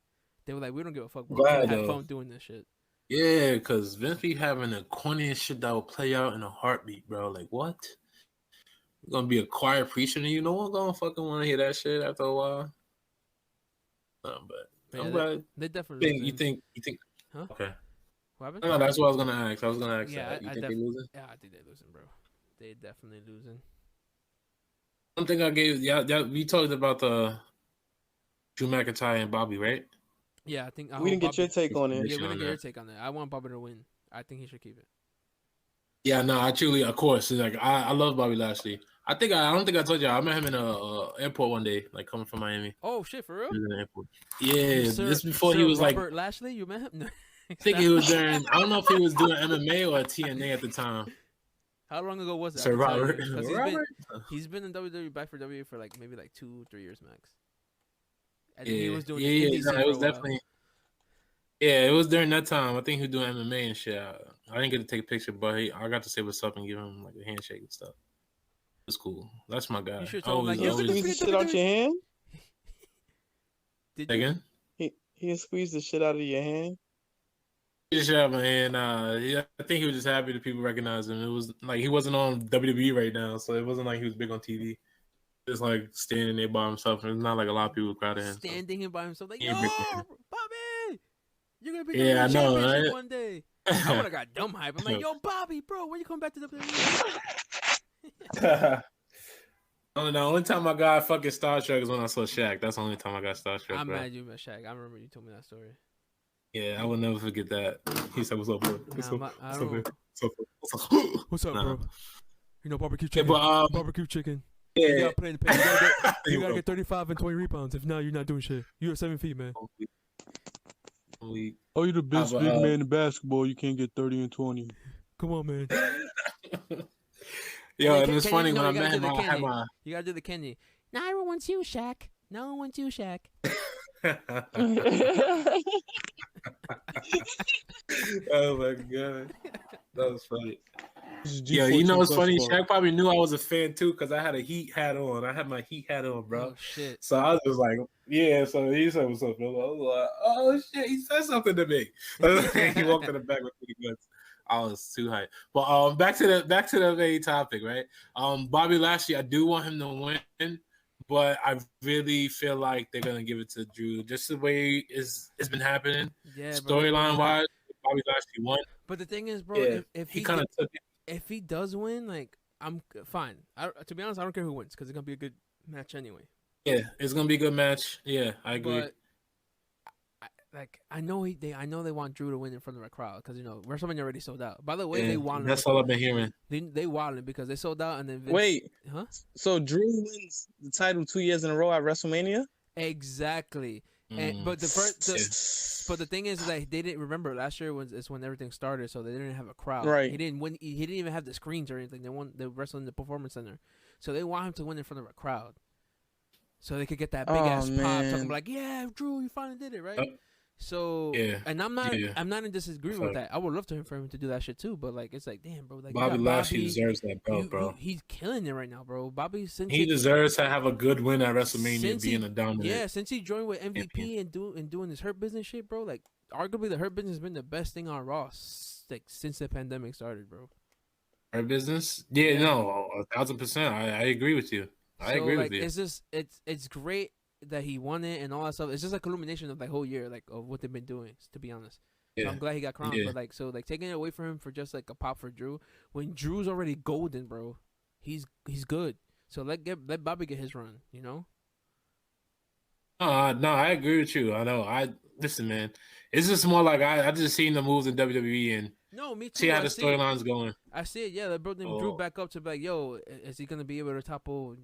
They were like, we don't give a fuck. We're gonna have fun doing this shit. Yeah, because Vince be having the corniest shit that will play out in a heartbeat, bro. Like what? You're gonna be a choir preacher, and you know what? Gonna fucking want to hear that shit after a while. But Yeah, I'm glad. they definitely. You think? Huh? Okay. What happened? No, that's what I was gonna ask. Yeah, that. You think they losing? Yeah, I think they're losing, bro. They definitely losing. One thing I gave, yeah, we talked about the Drew McIntyre and Bobby, right? Yeah, I think We didn't get your take on it. Yeah, we didn't get your take on that. I want Bobby to win. I think he should keep it. Yeah, no, actually, of course. Like I love Bobby Lashley. I don't think I told you. I met him in a airport one day, like coming from Miami. Oh shit, for real? In the airport. Yeah, this before he was Robert Lashley. You met him? No. I think he was doing. I don't know if he was doing MMA or TNA at the time. How long ago was it? Sir Robert. He's been in WWE back for WWE for like maybe like 2-3 years max. And he was doing it was definitely. Yeah, it was during that time. I think he was doing MMA and shit. I didn't get to take a picture, but I got to say what's up and give him like a handshake and stuff. It's cool. That's my guy. You should tell him like, you squeeze the shit out your hand. Did you? Again? He squeezed the shit out of your hand. He just out my hand. I think he was just happy that people recognized him. It was like he wasn't on WWE right now, so it wasn't like he was big on TV. Just like standing there by himself, and it's not like a lot of people crowded him. Standing here by himself, like, yo, Bobby, you're gonna be I know, right? one day. I would have got dumb hype. I'm like, yo, Bobby, bro, when you coming back to WWE? The only time I got fucking starstruck is when I saw Shaq. That's the only time I got starstruck. I'm mad you met Shaq. I remember you told me that story. Yeah, I will never forget that. He said, "What's up, bro? What's up, bro? You know, barbecue chicken. Barbecue chicken. Yeah. You gotta play in the paint. You gotta get 35 and 20 rebounds. If not, you're not doing shit. You're 7 feet, man. Oh, you're the best big man in basketball. You can't get 30 and 20. Come on, man. Yo, and it's funny when I met him, I had my... You gotta do the Kenny. No one wants you, Shaq. No one wants you, Shaq. Oh my god, that was funny. Yeah, you know what's funny? Shaq probably knew I was a fan too because I had a Heat hat on. I had my Heat hat on, bro. Oh shit! So I was just like, yeah. So he said, "What's up, Bill?" I was like, "Oh shit!" He said something to me. He walked in the back with the guns. I was too hyped. But back to the main topic, right? Bobby Lashley, I do want him to win, but I really feel like they're gonna give it to Drew. Just the way it's been happening. Yeah. Storyline wise, Bobby Lashley won. But the thing is, bro, yeah, if he kind of took it. If he does win, like I'm fine. To be honest, I don't care who wins because it's gonna be a good match anyway. Yeah, it's gonna be a good match. Yeah, I agree. But I know they want Drew to win in front of a crowd because WrestleMania already sold out. By the way, they wanted. That's all I've been hearing. They wanted because they sold out and then Wait, huh? So Drew wins the title 2 years in a row at WrestleMania? Exactly. And but the thing is that they didn't remember last year is when everything started, so they didn't have a crowd. Right. He didn't win. He didn't even have the screens or anything. They wrestled in the Performance Center, so they want him to win in front of a crowd, so they could get that big ass pop. Talking like, yeah, Drew, you finally did it, right? So and I'm not in disagreement with that. I would love for him to do that shit too, but like it's like, damn, bro, like Bobby Lashley deserves that belt, bro. He's killing it right now, bro. Bobby he deserves to have a good win at WrestleMania, being a dominant. Yeah, since he joined with MVP and doing his Hurt Business shit, bro. Like arguably the Hurt Business has been the best thing on Raw like since the pandemic started, bro. Hurt Business, yeah. No, 1,000%. I agree with you. I agree with you. It's just it's great that he won it and all that stuff. It's just like a culmination of the whole year, like of what they've been doing. To be honest, so I'm glad he got crowned. But like, taking it away from him for just like a pop for Drew, when Drew's already golden, bro, he's good. So let Bobby get his run. No, I agree with you. I know. Listen, man. It's just more like I just seen the moves in WWE, and No, me too. See how the storylines going. I see it. Yeah, they brought Drew back up to be like, yo, is he gonna be able to topple,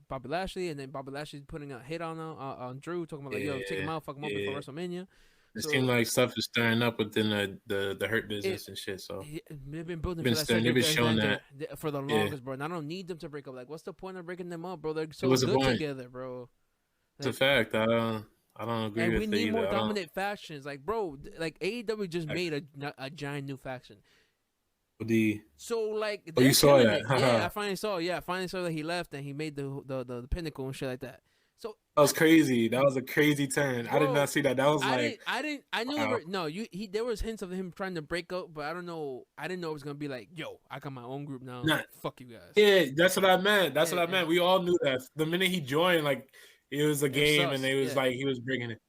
Bobby Lashley? And then Bobby Lashley's putting a hit on Drew, talking about like, yo, take him out, fuck him up before WrestleMania. It seems like stuff is stirring up within the Hurt business and shit. So they've been building they've been showing that for the longest, bro. And I don't need them to break up. Like, what's the point of breaking them up, bro? They're so good together, bro. It's a fact. I don't agree and with we it need either. more dominant factions. Like, bro, like AEW just made a giant new faction. So like, you saw that? Yeah, I finally saw. Yeah, I finally saw that he left and he made the pinnacle and shit like that. So that was crazy. That was a crazy turn. Bro, I did not see that. That was I knew there was hints of him trying to break up, but I don't know. I didn't know it was gonna be like, yo, I got my own group now. Fuck you guys. Yeah, that's what I meant. That's what I meant. We all knew that the minute he joined, like it was a game, and they was like he was bringing it.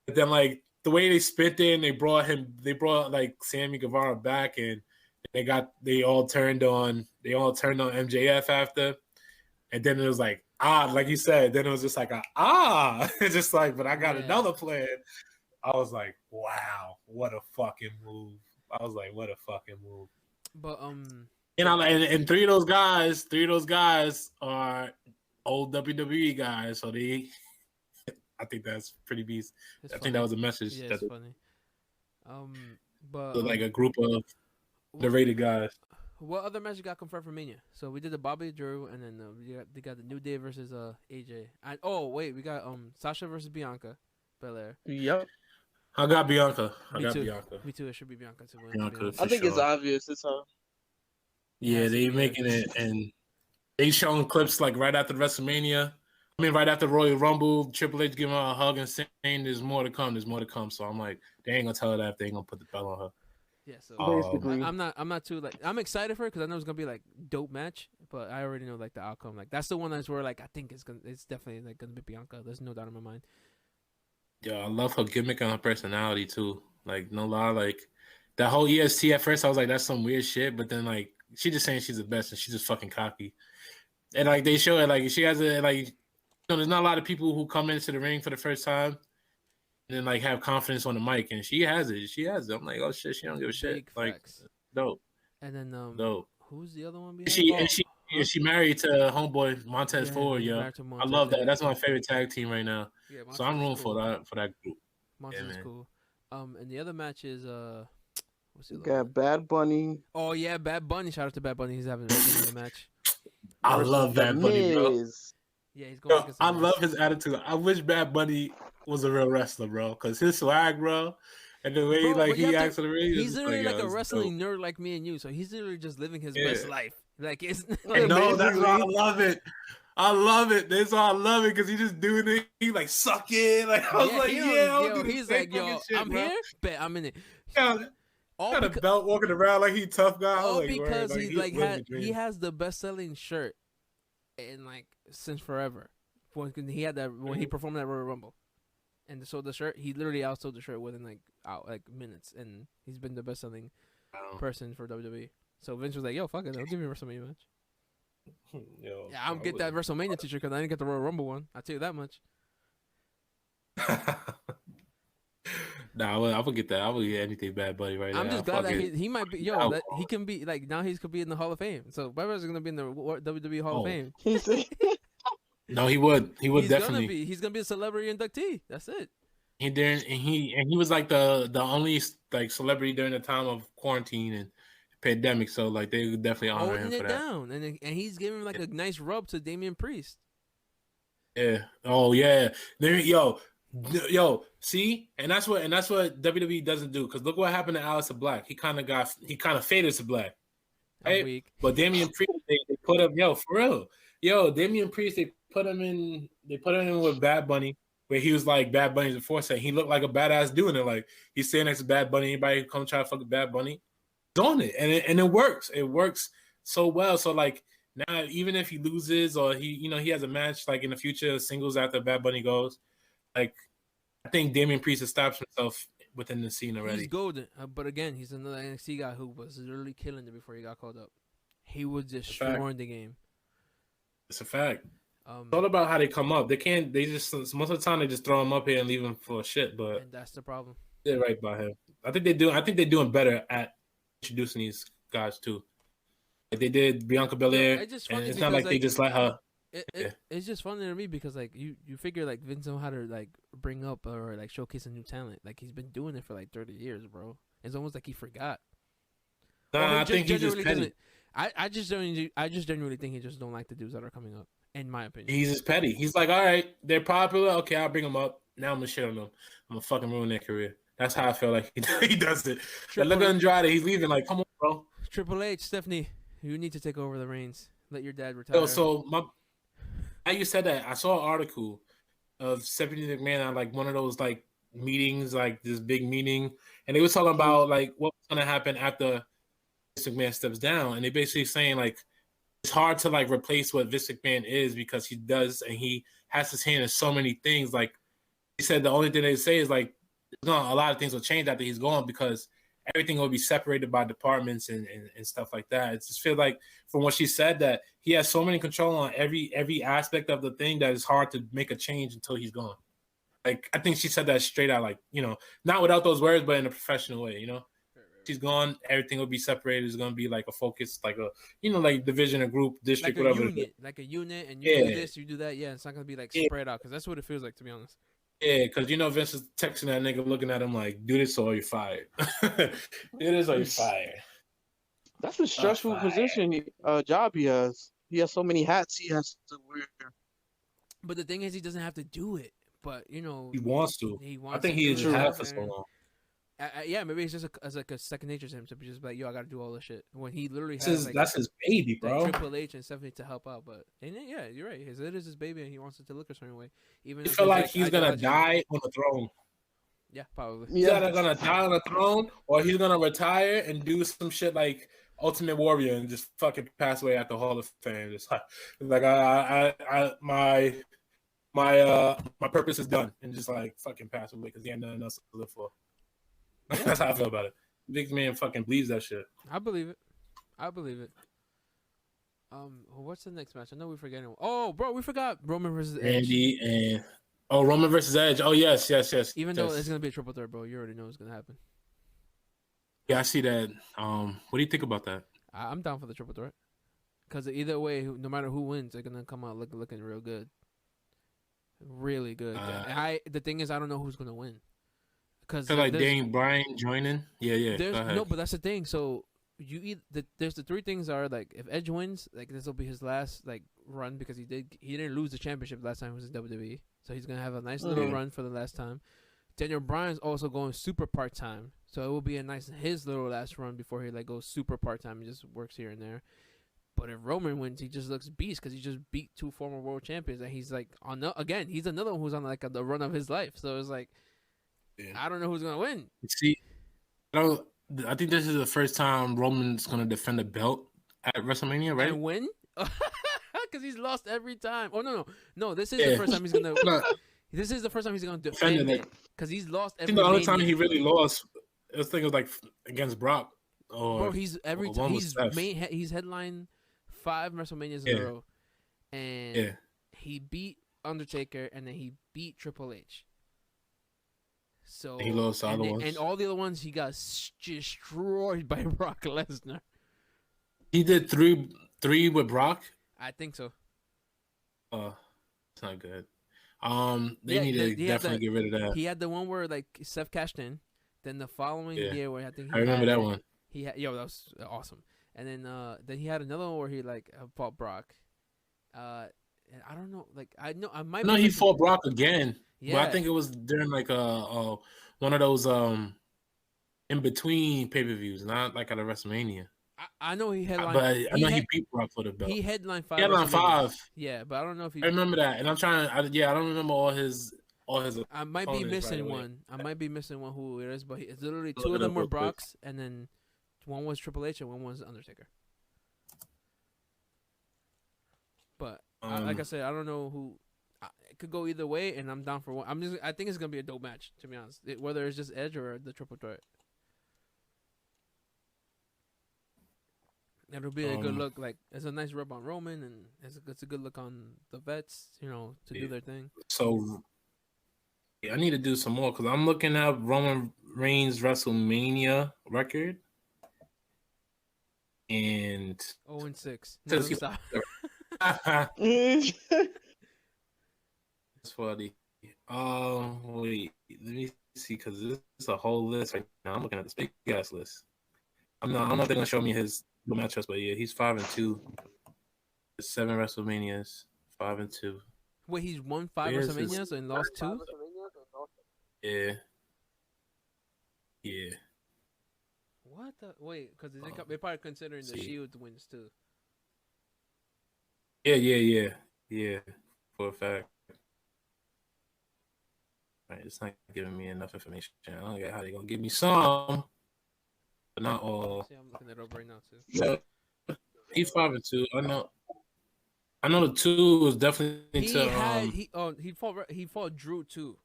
But then like the way they spit in, they brought like Sammy Guevara back, and they all turned on MJF after, and then it was like like you said, then it was just like it's just like, but I got another plan. I was like, wow, what a fucking move. I was like, what a fucking move. But and three of those guys are old WWE guys, so I think that's pretty beast. I think that was a message. Yeah, it's funny. But like a group of the rated guys. What other match you got confirmed for Mania? So we did the Bobby Drew, and then they got the New Day versus AJ. We got Sasha versus Bianca Belair. Yep. I got Bianca. Bianca. Me too. It should be Bianca too. I think it's obvious. It's Yeah, they making it, and they showing clips like right after WrestleMania. I mean, right after Royal Rumble, Triple H giving her a hug and saying, "There's more to come. There's more to come." So I'm like, they ain't gonna tell her that if they ain't gonna put the belt on her. Yeah, so basically, I'm not too like, I'm excited for it because I know it's gonna be like dope match, but I already know like the outcome. Like that's the one that's where like I think it's definitely like gonna be Bianca. There's no doubt in my mind. Yeah, I love her gimmick and her personality too. Like no lie, like that whole EST at first I was like that's some weird shit, but then like she just saying she's the best and she's just fucking cocky. And like they show it like she has a like there's not a lot of people who come into the ring for the first time and then like have confidence on the mic, and she has it. I'm like, oh shit, she don't give a shit. Big like facts. dope. And then dope. Who's the other one? She married to homeboy Montez Ford, yo. I love that. That's my favorite tag team right now. Yeah, so I'm rooting for that group. Montez is cool. And the other match is what's the other got Bad Bunny. Oh yeah, Bad Bunny. Shout out to Bad Bunny. He's having a match. I love Bad Bunny, bro. Yeah, he's going. I love his attitude. I wish Bad Bunny was a real wrestler, bro, because his swag, bro, and the way he acts on the ring. He's literally like a wrestling nerd like me and you, so he's literally just living his best life. Like it's no, that's why I love it. I love it. That's why I love it because he just doing it. He like suck it. Like I was like, he's like, yo, shit, I'm here, bet I'm in it. Got a belt walking around like he tough guy. All because he has the best selling shirt in like since forever. He had that when he performed at Royal Rumble, and so the shirt he literally outsold the shirt within like minutes, and he's been the best selling person for WWE. So Vince was like, "Yo, fuck it, I'll give you a WrestleMania match." Yo, yeah, I'll get that WrestleMania t-shirt because I didn't get the Royal Rumble one. I'll tell you that much. Nah, I would get that. I would get anything Bad Bunny right now. I'm just glad that he might be. That he can be like now. He could be in the Hall of Fame. So Bobby's gonna be in the WWE Hall of Fame. No, he would. He would definitely. He's gonna be a celebrity inductee. That's it. He was like the only like celebrity during the time of quarantine and pandemic. So like they would definitely honor him for that. Down and he's giving like a nice rub to Damian Priest. Yeah. Oh yeah. Yo, see, and that's what WWE doesn't do. Because look what happened to Aleister Black. He kind of faded to black. Right? But Damian Priest, they put him, for real. Damian Priest, they put him in with Bad Bunny, where he was like Bad Bunny's enforcer. He looked like a badass doing it. Like he's standing next to Bad Bunny. Anybody come try to fuck with Bad Bunny, he's on it, and it works. It works so well. So like now, even if he loses or he has a match like in the future singles after Bad Bunny goes, like I think Damian Priest established himself within the scene already. He's golden, but again, he's another NXT guy who was literally killing it before he got called up. He was destroying the game. It's a fact. It's all about how they come up. They just most of the time they just throw him up here and leave him for shit. But and that's the problem. They're right by him. I think they're doing better at introducing these guys too. Like they did Bianca Belair, and it's not like they just let her. It's just funny to me because like you figure like Vince know how to like bring up or like showcase a new talent. Like he's been doing it for like 30 years, bro. It's almost like he forgot. Nah, I think he's just petty. I just genuinely think he just don't like the dudes that are coming up. In my opinion, he's just petty. He's like, all right, they're popular. Okay, I'll bring them up. Now I'm gonna shit on them. I'm gonna fucking ruin their career. That's how I feel like he does it. Look at Andrade. He's leaving. Like, come on, bro. Triple H, Stephanie, you need to take over the reins. Let your dad retire. How you said that? I saw an article of Stephanie McMahon at like one of those like meetings, like this big meeting, and they were talking about like what's gonna happen after Vince McMahon steps down, and they basically saying like it's hard to like replace what Vince McMahon is because he does and he has his hand in so many things. Like he said, the only thing they say is like a lot of things will change after he's gone because everything will be separated by departments and stuff like that. It just feels like from what she said that he has so many control on every aspect of the thing that it's hard to make a change until he's gone. Like I think she said that straight out, like, you know, not without those words, but in a professional way, you know. She's gone, everything will be separated. It's gonna be like a focus, like a, you know, like division, a group, district, like whatever. Like a unit, and you do this, you do that. Yeah, it's not gonna be like spread out because that's what it feels like, to be honest. Yeah, because you know Vince is texting that nigga, looking at him like, "Do this or you're fired. Do this or you're fired." That's a stressful position, job he has. He has so many hats he has to wear. But the thing is, he doesn't have to do it. But you know, he wants to. I think he just had for so long. Yeah, maybe it's just as like a second nature to him to be just like, yo, I gotta do all this shit. When he literally that's his baby, bro. Triple H and Stephanie to help out, but yeah, you're right. It is his baby, and he wants it to look a certain way. Even you feel like he's gonna die on the throne. Yeah, probably. He's either gonna die on the throne, or he's gonna retire and do some shit like Ultimate Warrior and just fucking pass away at the Hall of Fame. Just like my purpose is done, and just like fucking pass away because he had nothing else to live for. Yeah. That's how I feel about it. Big man fucking believes that shit. I believe it. What's the next match? I know we're forgetting. Oh, bro, we forgot Roman versus Edge. Randy and Roman versus Edge. Oh yes. Even though it's gonna be a triple threat, bro, you already know what's gonna happen. Yeah, I see that. What do you think about that? I'm down for the triple threat because either way, no matter who wins, they're gonna come out looking real good, really good. The thing is, I don't know who's gonna win. Because like Bryan joining, yeah. No, but that's the thing. So there's the three things are like if Edge wins, like this will be his last like run because he didn't lose the championship last time he was in WWE, so he's gonna have a nice little run for the last time. Daniel Bryan's also going super part time, so it will be a nice his little last run before he like goes super part time and just works here and there. But if Roman wins, he just looks beast because he just beat 2 former world champions, and he's like he's another one who's on like the run of his life. So it's like. Yeah. I don't know who's gonna win. See, I think this is the first time Roman's gonna defend the belt at WrestleMania, right? And win? Because he's lost every time. Oh no! This is the first time he's gonna. This is the first time he's gonna defend it because he's lost every. The only time he really lost, I think it was like against Brock. Bro, he's he's headlined 5 WrestleManias in a row, and he beat Undertaker and then he beat Triple H. So he lost all the ones, and all the other ones he got destroyed by Brock Lesnar. He did three with Brock. I think so. It's not good. They need to definitely get rid of that. He had the one where like Seth cashed in. Then the following year where I remember that one. That was awesome. And then he had another one where he like fought Brock. And I don't know, like I might. No, he fought Brock again. Yeah, but I think it was during like one of those in between pay per views, not like at a WrestleMania. I know he headlined, but I know he beat Brock for the belt. He headlined 5. He headlined 5. Yeah, but I don't know if he. I remember that, and I'm trying. I don't remember all his. I might be missing one. I might be missing one who it is, but it's literally 2 of them were Brock's, and then one was Triple H and one was Undertaker. But like I said, I don't know who. It could go either way, and I'm down for one. I think it's gonna be a dope match, to be honest. Whether it's just Edge or the triple threat, it'll be a good look. Like it's a nice rub on Roman, and it's a good look on the vets, to do their thing. So I need to do some more because I'm looking at Roman Reigns' WrestleMania record, And 0-6. No, Says he- stop. That's funny. Wait, let me see, because this is a whole list right now. I'm looking at this big ass list. I don't know if they're gonna show me his matchups, but yeah, he's 5-2. 7 WrestleManias, 5-2. Wait, he's won 5 Where's WrestleManias his- and lost 2? Yeah. Yeah. What the? Wait, because they're probably considering the see. Shield wins too. Yeah. For a fact. Right, it's not giving me enough information. I don't get how they're gonna give me some, but not all. See, I'm looking it up right now too. So, he's 5-2. I know the 2 was definitely He fought Drew too.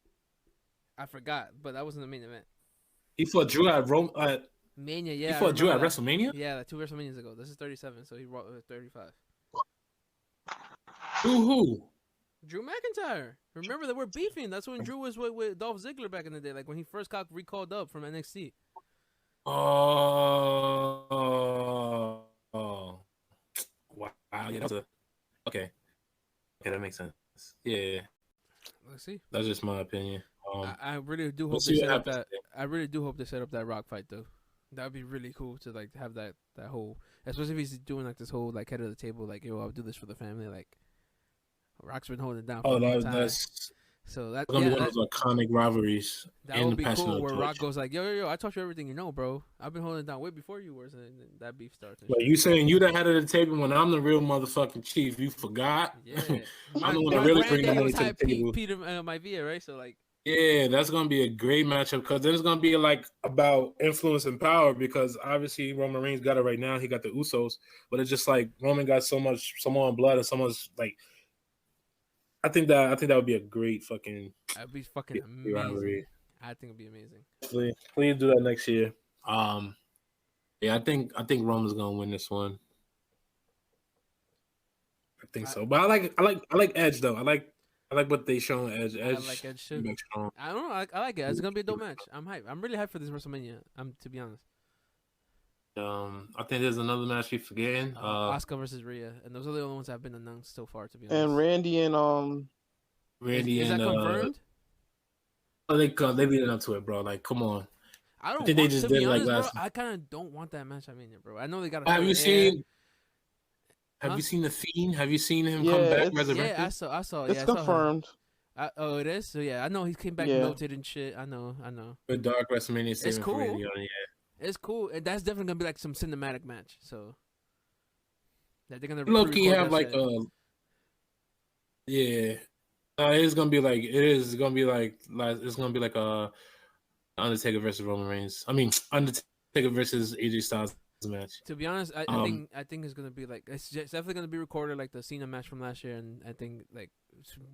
I forgot, but that wasn't the main event. he fought Drew at Mania, yeah. he I fought Drew at remember that. WrestleMania. Yeah, like 2 WrestleManias ago. This is 37, so he brought 35. Who? Drew McIntyre. Remember they were beefing. That's when Drew was with Dolph Ziggler back in the day, like when he first got recalled up from NXT. Oh, wow. Yeah, that was okay. That makes sense. Yeah, Let's see. that's just my opinion. I really do we'll hope see they what set up happens that. I really do hope they set up that Rock fight though. That would be really cool to like have that whole, especially if he's doing like this whole like head of the table, like yo, I'll do this for the family. Like Rock's been holding it down for a long time. That's So that's gonna be one of those iconic rivalries. that would be cool. Where Rock goes like, yo, I taught you everything you know, bro. I've been holding it down way before you were, and then that beef starts. And Like shit. you saying you the head of the table when I'm the real motherfucking chief. You forgot? Yeah, I'm the one that really bring the Bryan money Daniels to the had table. Peter Maivia, right? So like, Yeah, that's gonna be a great matchup because then it's gonna be like about influence and power because obviously Roman Reigns got it right now. He got the Usos, but it's just like Roman got so much blood and so much like. I think that would be a great fucking. that'd be fucking amazing. rivalry. I think it'd be amazing. Please do that next year. Yeah, I think Roman's gonna win this one. I think so, but I like Edge though. I like what they showing Edge. I like Edge too. I don't know. I like it. It's gonna be a dope match. I'm hyped. I'm really hyped for this WrestleMania. To be honest. I think there's another match we forgetting. Asuka versus Rhea, and those are the only ones that have been announced so far. To be honest. And Randy and is that confirmed? They leading up to it, bro. Like, come on. I don't. think they just to be did, like, honest, bro, last- I kind of don't want that match. I mean, bro. I know they got. Have you seen? Have Huh? you seen the Fiend? Have you seen him Yeah, come back it's- resurrected? Yeah, I saw. it's Yeah, I saw him. confirmed. Oh, it is. So yeah, I know he came back Yeah. melted and shit. I know. With Dark WrestleMania 7 cool. for Randy Orton, yeah. It's cool. And that's definitely gonna be like some cinematic match. So that they're gonna Low key re-record have that like shit. yeah. It's gonna be like it's gonna be like Undertaker versus Roman Reigns. I mean Undertaker versus AJ Styles match. To be honest, I think it's gonna be like it's definitely gonna be recorded like the Cena match from last year, and I think like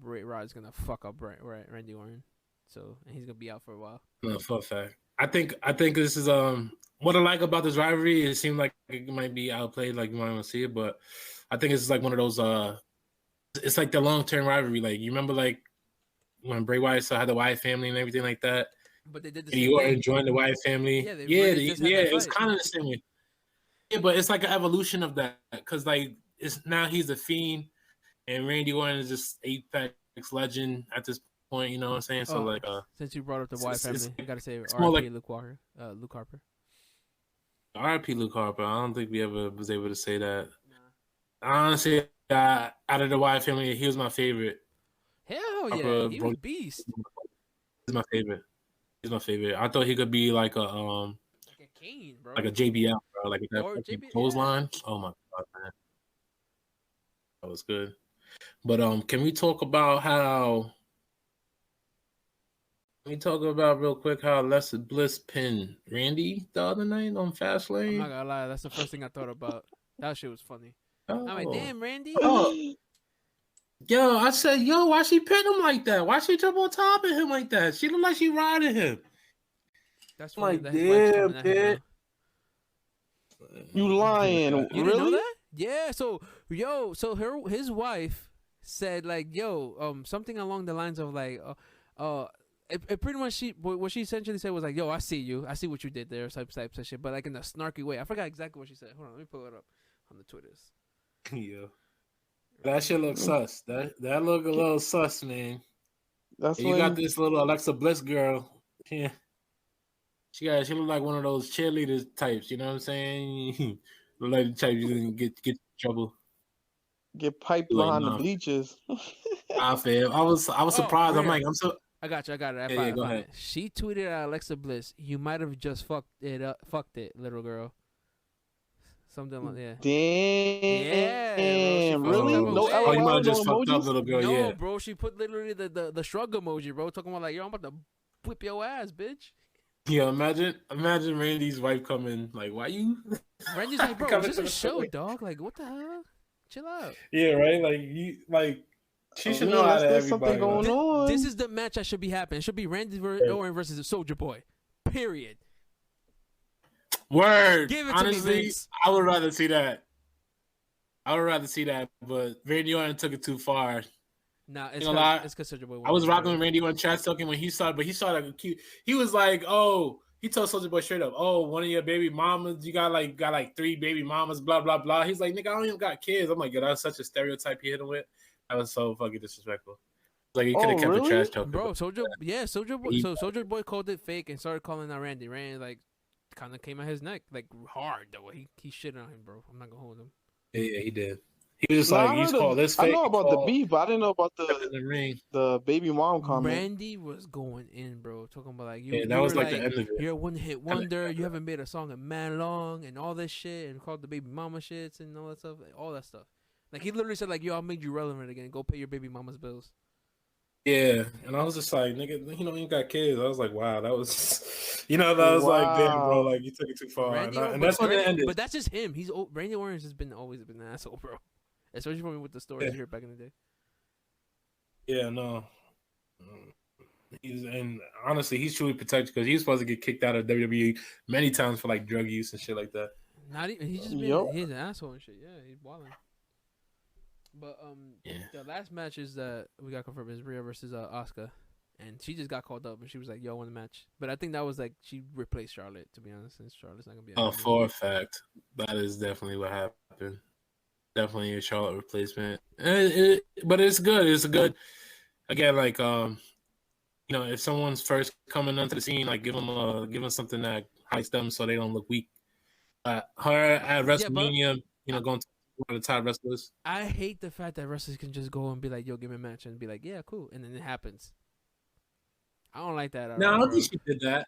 Bray Wyatt's gonna fuck up Randy Orton, so and he's gonna be out for a while. No, for a fact. I think this is what I like about this rivalry. It seemed like it might be outplayed, like you might want to see it, but I think it's like one of those. It's like the long term rivalry. Like you remember, like when Bray Wyatt still had the Wyatt family and everything like that. But they did the And same you thing. joined the Wyatt family. Yeah, they really just had that It's fight. kind of the same way. Yeah, but it's like an evolution of that because like it's now he's a Fiend, and Randy Orton is just Apex legend at this point. You know what I'm saying? So like, since you brought up the Wyatt family, I gotta say more R.I.P. like- Luke Walker, Luke Harper. R.I.P. Luke Harper. I don't think we ever was able to say that. Honestly, out of the Wyatt family, he was my favorite. Hell yeah, Harper he was broke- beast. He's my favorite. I thought he could be like a Like a Kane, bro. like a JBL, bro, like that Or fucking JBL, clothesline. Oh my god, man, that was good. But can we talk about how? Can we talk about real quick how Alexa Bliss pinned Randy the other night on I'm Fastlane? not gonna lie, that's the first thing I thought about. That shit was funny. Oh. I'm like, damn, Randy. Oh. Yo, I said, yo, why she pin him like that? Why she jump on top of him like that? She look like she riding him. That's I'm like, funny. that his wife's damn, coming at him bitch. now. You lying? You didn't Really? know that? Yeah. So his wife said like, yo, something along the lines of like, it pretty much what she essentially said was like, "Yo, I see you. I see what you did there," type of shit, but like in a snarky way. I forgot exactly what she said. Hold on, let me pull it up on the Twitters. Yeah, that shit looks sus. That look a little sus, man. That's you got this little Alexa Bliss girl. Yeah, she look like one of those cheerleaders types. You know what I'm saying? Look like the type you didn't get in trouble. Get piped behind the bleachers. I feel. I was surprised. I'm like, I got you. I got it. Go ahead. She tweeted at Alexa Bliss, "You might have just fucked it, little girl." Something like that. Damn. Bro, Really? no, you might have just fucked up, little girl. No, bro. She put literally the shrug emoji, bro. Talking about like, "Yo, I'm about to whip your ass, bitch." Yeah, imagine Randy's wife coming. Like, why you? Randy's like, bro, this is a show, dog. Like, what the hell? Chill out. Yeah, right. Like she should know how to there's something going on. This is the match that should be happening. It should be Randy Orton versus Soulja Boy. Period. Word. Give it Honestly, to me, Vince. I would rather see that. But Randy Orton took it too far. Nah, it's because Soulja Boy. I was rocking with Randy Orton trash talking when he saw, but he saw like he was like, oh, he told Soulja Boy straight up, oh, one of your baby mamas, you got like 3 baby mamas, blah blah blah. He's like, nigga, I don't even got kids. I'm like, yo, that's such a stereotype he hit him with. That was so fucking disrespectful. Like he could have kept the trash talking. Bro, Soulja Boy called it fake and started calling out Randy. Randy like kind of came at his neck like hard though. He shit on him, bro. I'm not gonna hold him. Yeah, he did. He was just like, he's called this fake. I know about the beef, but I didn't know about the baby mom comment. Randy was going in, bro, talking about like that was like the end of it. You're a one-hit wonder. You haven't made a song in man long, and all this shit, and called the baby mama shits and all that stuff, all that stuff. Like he literally said, like, "Yo, I made you relevant again. Go pay your baby mama's bills." Yeah, and I was just like, nigga, you got kids. I was like, wow, that was, that was like, damn, bro, like you took it too far. And that's when it ended. But that's just him. Randy Orton has always been an asshole, bro. Especially for me with the stories here back in the day. Yeah, no. And honestly, he's truly protected because he's supposed to get kicked out of WWE many times for like drug use and shit like that. Not even he's an asshole and shit. Yeah, he's wilding. But the last match is that we got confirmed is Rhea versus Asuka, and she just got called up and she was like, "Yo, I won the match." But I think that was like she replaced Charlotte. To be honest, since Charlotte's not gonna be. Oh, for a fact, that is definitely what happened. Definitely a Charlotte replacement, but it's good. It's a good. Again, like if someone's first coming onto the scene, like give them something that hypes them so they don't look weak. Her at WrestleMania, going to one of the top wrestlers. I hate the fact that wrestlers can just go and be like, "Yo, give me a match," and be like, "Yeah, cool," and then it happens. I don't like that. No, I don't think she did that.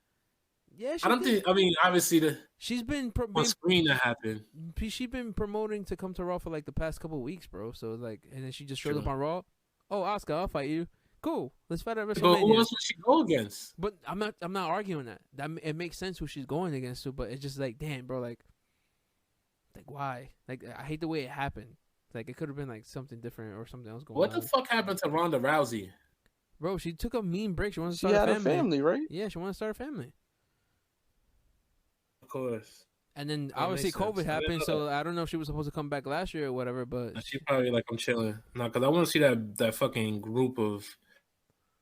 Yeah, I don't think. I mean, obviously she's been on screen that happened. She's been promoting to come to Raw for like the past couple of weeks, bro. So like, and then she just showed up on Raw. Oh, Asuka, I'll fight you. Cool. Let's fight at WrestleMania. Who else would she go against? But I'm not arguing that. It makes sense who she's going against too. But it's just like, damn, bro, like why? Like I hate the way it happened. Like it could have been like something different or something else going on. What the fuck happened to Ronda Rousey? Bro, she took a mean break. She wanted to start a family, right? Yeah, she wanted to start a family. Of course. And then obviously COVID happened, so I don't know if she was supposed to come back last year or whatever. But she probably like, I'm chilling. No, because I want to see that fucking group of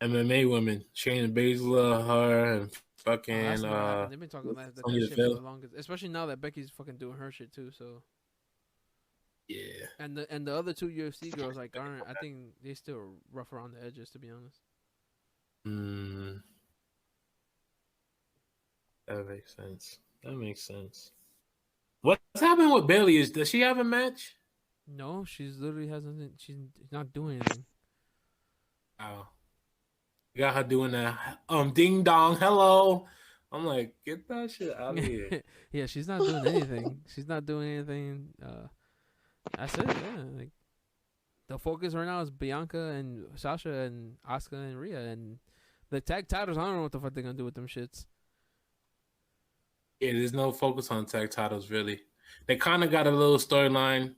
MMA women: Shayna Baszler, her, and fucking. They've been talking about that shit for the longest, especially now that Becky's fucking doing her shit too. So. Yeah. And the other two UFC girls like aren't. I think they still rough around the edges, to be honest. That makes sense. What's happening with Bayley? Does she have a match? No, she's literally hasn't. She's not doing anything. Oh, you got her doing that. Ding dong, hello. I'm like, get that shit out of here. Yeah, she's not doing anything. She's not doing anything. That's it. Yeah, like the focus right now is Bianca and Sasha and Asuka and Rhea and the tag titles. I don't know what the fuck they're gonna do with them shits. Yeah, there's no focus on tag titles really. They kind of got a little storyline.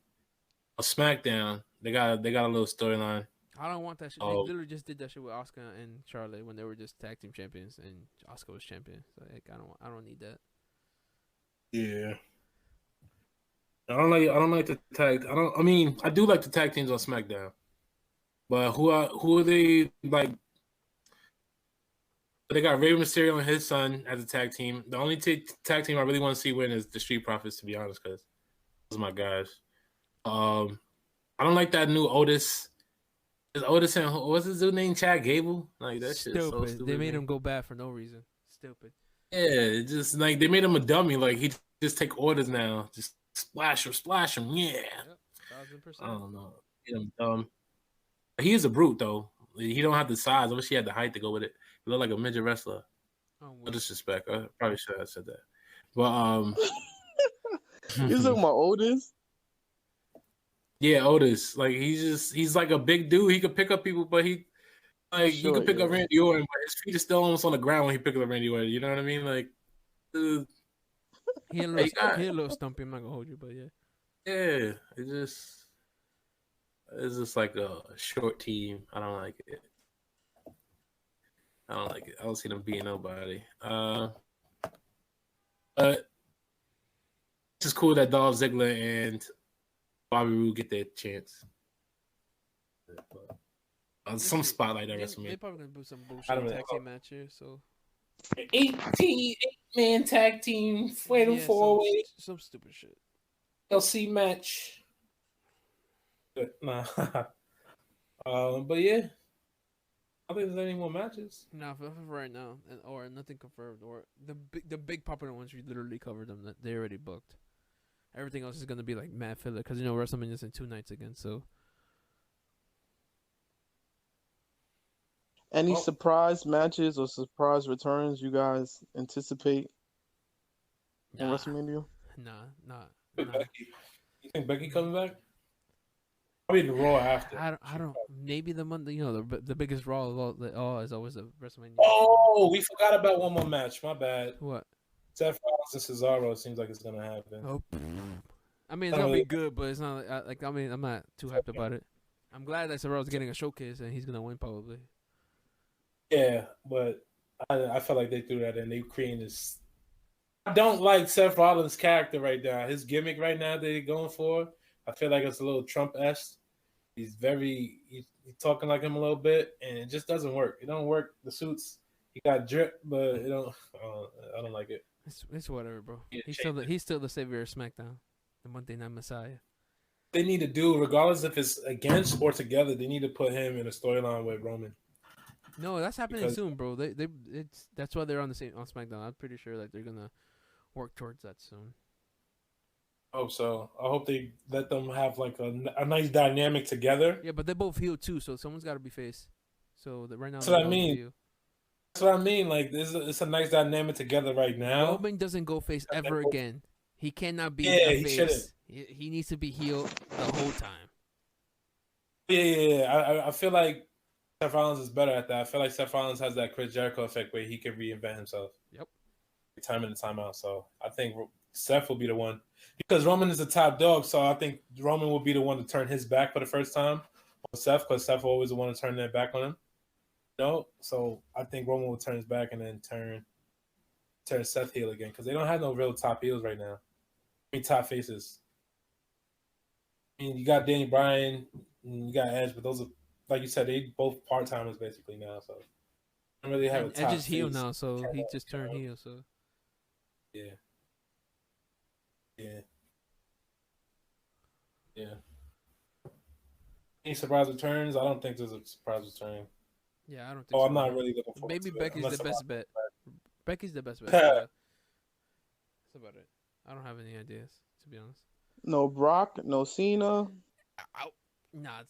A SmackDown. They got a little storyline. I don't want that shit. They literally just did that shit with Asuka and Charlotte when they were just tag team champions and Asuka was champion. So like, I don't need that. Yeah. I don't like the tag. I do like the tag teams on SmackDown. But who are they like? They got Rey Mysterio and his son as a tag team. The only tag team I really want to see win is the Street Profits, to be honest, because those are my guys. I don't like that new Otis. Is Otis and what's his dude name? Chad Gable? Like that shit is so stupid. They made him go bad for no reason. Stupid. Yeah, it just like they made him a dummy. Like he just take orders now. Just splash him. Yeah. Yep, 1000%. I don't know. He is a brute though. He don't have the size. I wish he had the height to go with it. He look like a midget wrestler. No disrespect. I probably should have said that. But You talking about Otis? Yeah, Otis. Like he's like a big dude. He could pick up people, but you could pick up Randy Orton, but his feet are still almost on the ground when he picks up Randy Orton. You know what I mean? Like, he a little stumpy. I'm not gonna hold you, but yeah. Yeah, it's just like a short team. I don't like it. I don't see them beating nobody. But it's just cool that Dolph Ziggler and Bobby Roode get their chance. Some spotlight at WrestleMania. They're probably gonna do some bullshit tag team match here. So 8-man tag team, fatal 4-way, some stupid shit. LC match. But nah. But yeah, I don't think there's any more matches. No, for right now, or nothing confirmed. Or the big popular ones we literally covered them. That they already booked. Everything else is gonna be like mad filler because WrestleMania is in 2 nights again. So, any surprise matches or surprise returns you guys anticipate in WrestleMania? Nah. Becky. You think Becky comes back? Probably the Raw after. I don't. Maybe the Monday. The biggest Raw of all is always a WrestleMania. Oh, we forgot about one more match. My bad. What? Seth Rollins and Cesaro seems like it's gonna happen. Oh, I mean, it's gonna be good, but it's not like I'm not too hyped about it. I'm glad that Cesaro's getting a showcase and he's gonna win probably. Yeah, but I felt like they threw that in. They created this. I don't like Seth Rollins' character right now. His gimmick right now that they're going for, I feel like it's a little Trump-esque. He's talking like him a little bit, and it just doesn't work. It don't work. The suits, he got drip, but it don't. I don't like it. It's whatever, bro. He's still the savior of SmackDown, the Monday Night Messiah. They need to do, regardless if it's against or together, they need to put him in a storyline with Roman. No, that's happening soon, bro. That's why they're on SmackDown. I'm pretty sure that they're gonna work towards that soon. I hope so. I hope they let them have like a nice dynamic together. Yeah, but they're both heel too, so someone's got to be face. So right now, that's what I mean. That's what I mean. Like, it's a nice dynamic together right now. Roman doesn't go face ever again. He cannot be a face. He needs to be heel the whole time. Yeah. I feel like Seth Rollins is better at that. I feel like Seth Rollins has that Chris Jericho effect where he can reinvent himself. Yep. Time in and time out. So I think Seth will be the one. Because Roman is the top dog, so I think Roman will be the one to turn his back for the first time on Seth, because Seth will always the one to turn their back on him. So I think Roman will turn his back and then turn Seth heel again, because they don't have no real top heels right now. Top faces. I mean, you got Danny Bryan, and you got Edge, but those are, like you said, they both part timers basically now. So I don't really have a top Edge is heel now, so he just turned heel. So yeah. Any surprise returns? I don't think there's a surprise return. Yeah, I don't think so. I'm not really looking forward to Maybe it. Becky's the best bet. Becky's the best bet. That's about it. I don't have any ideas, to be honest. No Brock, no Cena. Cena's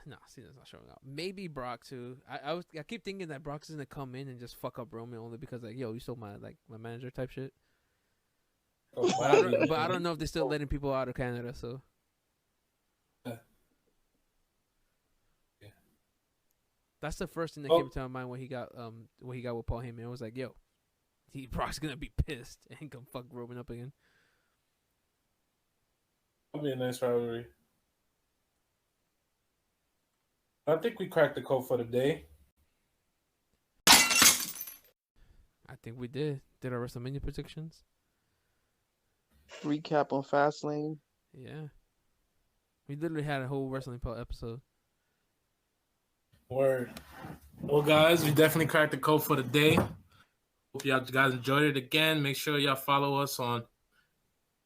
not showing up. Maybe Brock too. I keep thinking that Brock's gonna come in and just fuck up Roman only because like, yo, you stole my manager type shit. But I don't know if they're still letting people out of Canada, so. Yeah. That's the first thing that came to my mind when he got with Paul Heyman. It was like, yo, Brock's gonna be pissed and come fuck Roman up again. That'll be a nice rivalry. I think we cracked the code for the day. I think we did. Did our WrestleMania predictions? Recap on Fastlane. Yeah. We literally had a whole wrestling episode. Word. Well, guys, we definitely cracked the code for the day. Hope y'all guys enjoyed it again. Make sure y'all follow us on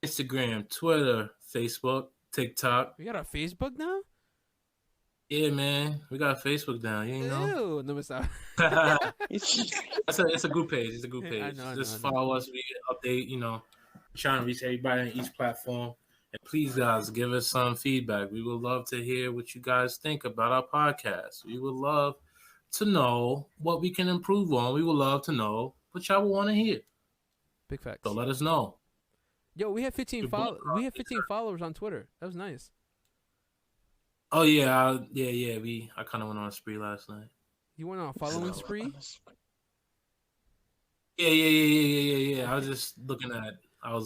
Instagram, Twitter, Facebook, TikTok. We got our Facebook now? Yeah, man. We got Facebook now. You ain't know? Ew. No, stop. It's a group page. It's a group page. I know, Just follow us. We update, trying to reach everybody on each platform. And please, guys, give us some feedback. We would love to hear what you guys think about our podcast. We would love to know what we can improve on. We would love to know what y'all would want to hear. Big facts. So let us know. Yo, we have 15 followers. We have 15 followers on Twitter. That was nice. Oh yeah, I kind of went on a spree last night. You went on a following spree? Yeah. I was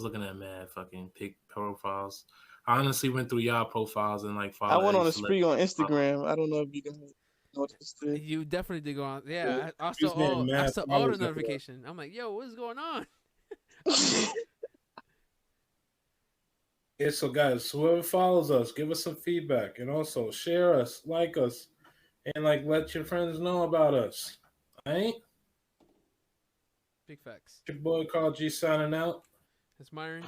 looking at mad fucking pic profiles. I honestly went through y'all profiles and like I went on a spree on Instagram. I don't know if you guys noticed it. You definitely did go on. Yeah, I saw all the notification. I'm like, yo, what's going on? Yeah, so guys, whoever follows us, give us some feedback and also share us, like us, and like let your friends know about us. Alright? Big facts. Your boy Carl G signing out. It's Myron.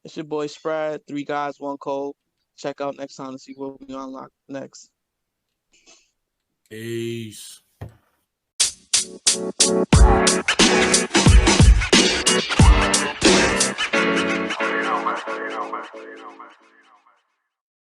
It's your boy Sprad. 3 guys, 1 code. Check out next time to see what we unlock next. Peace.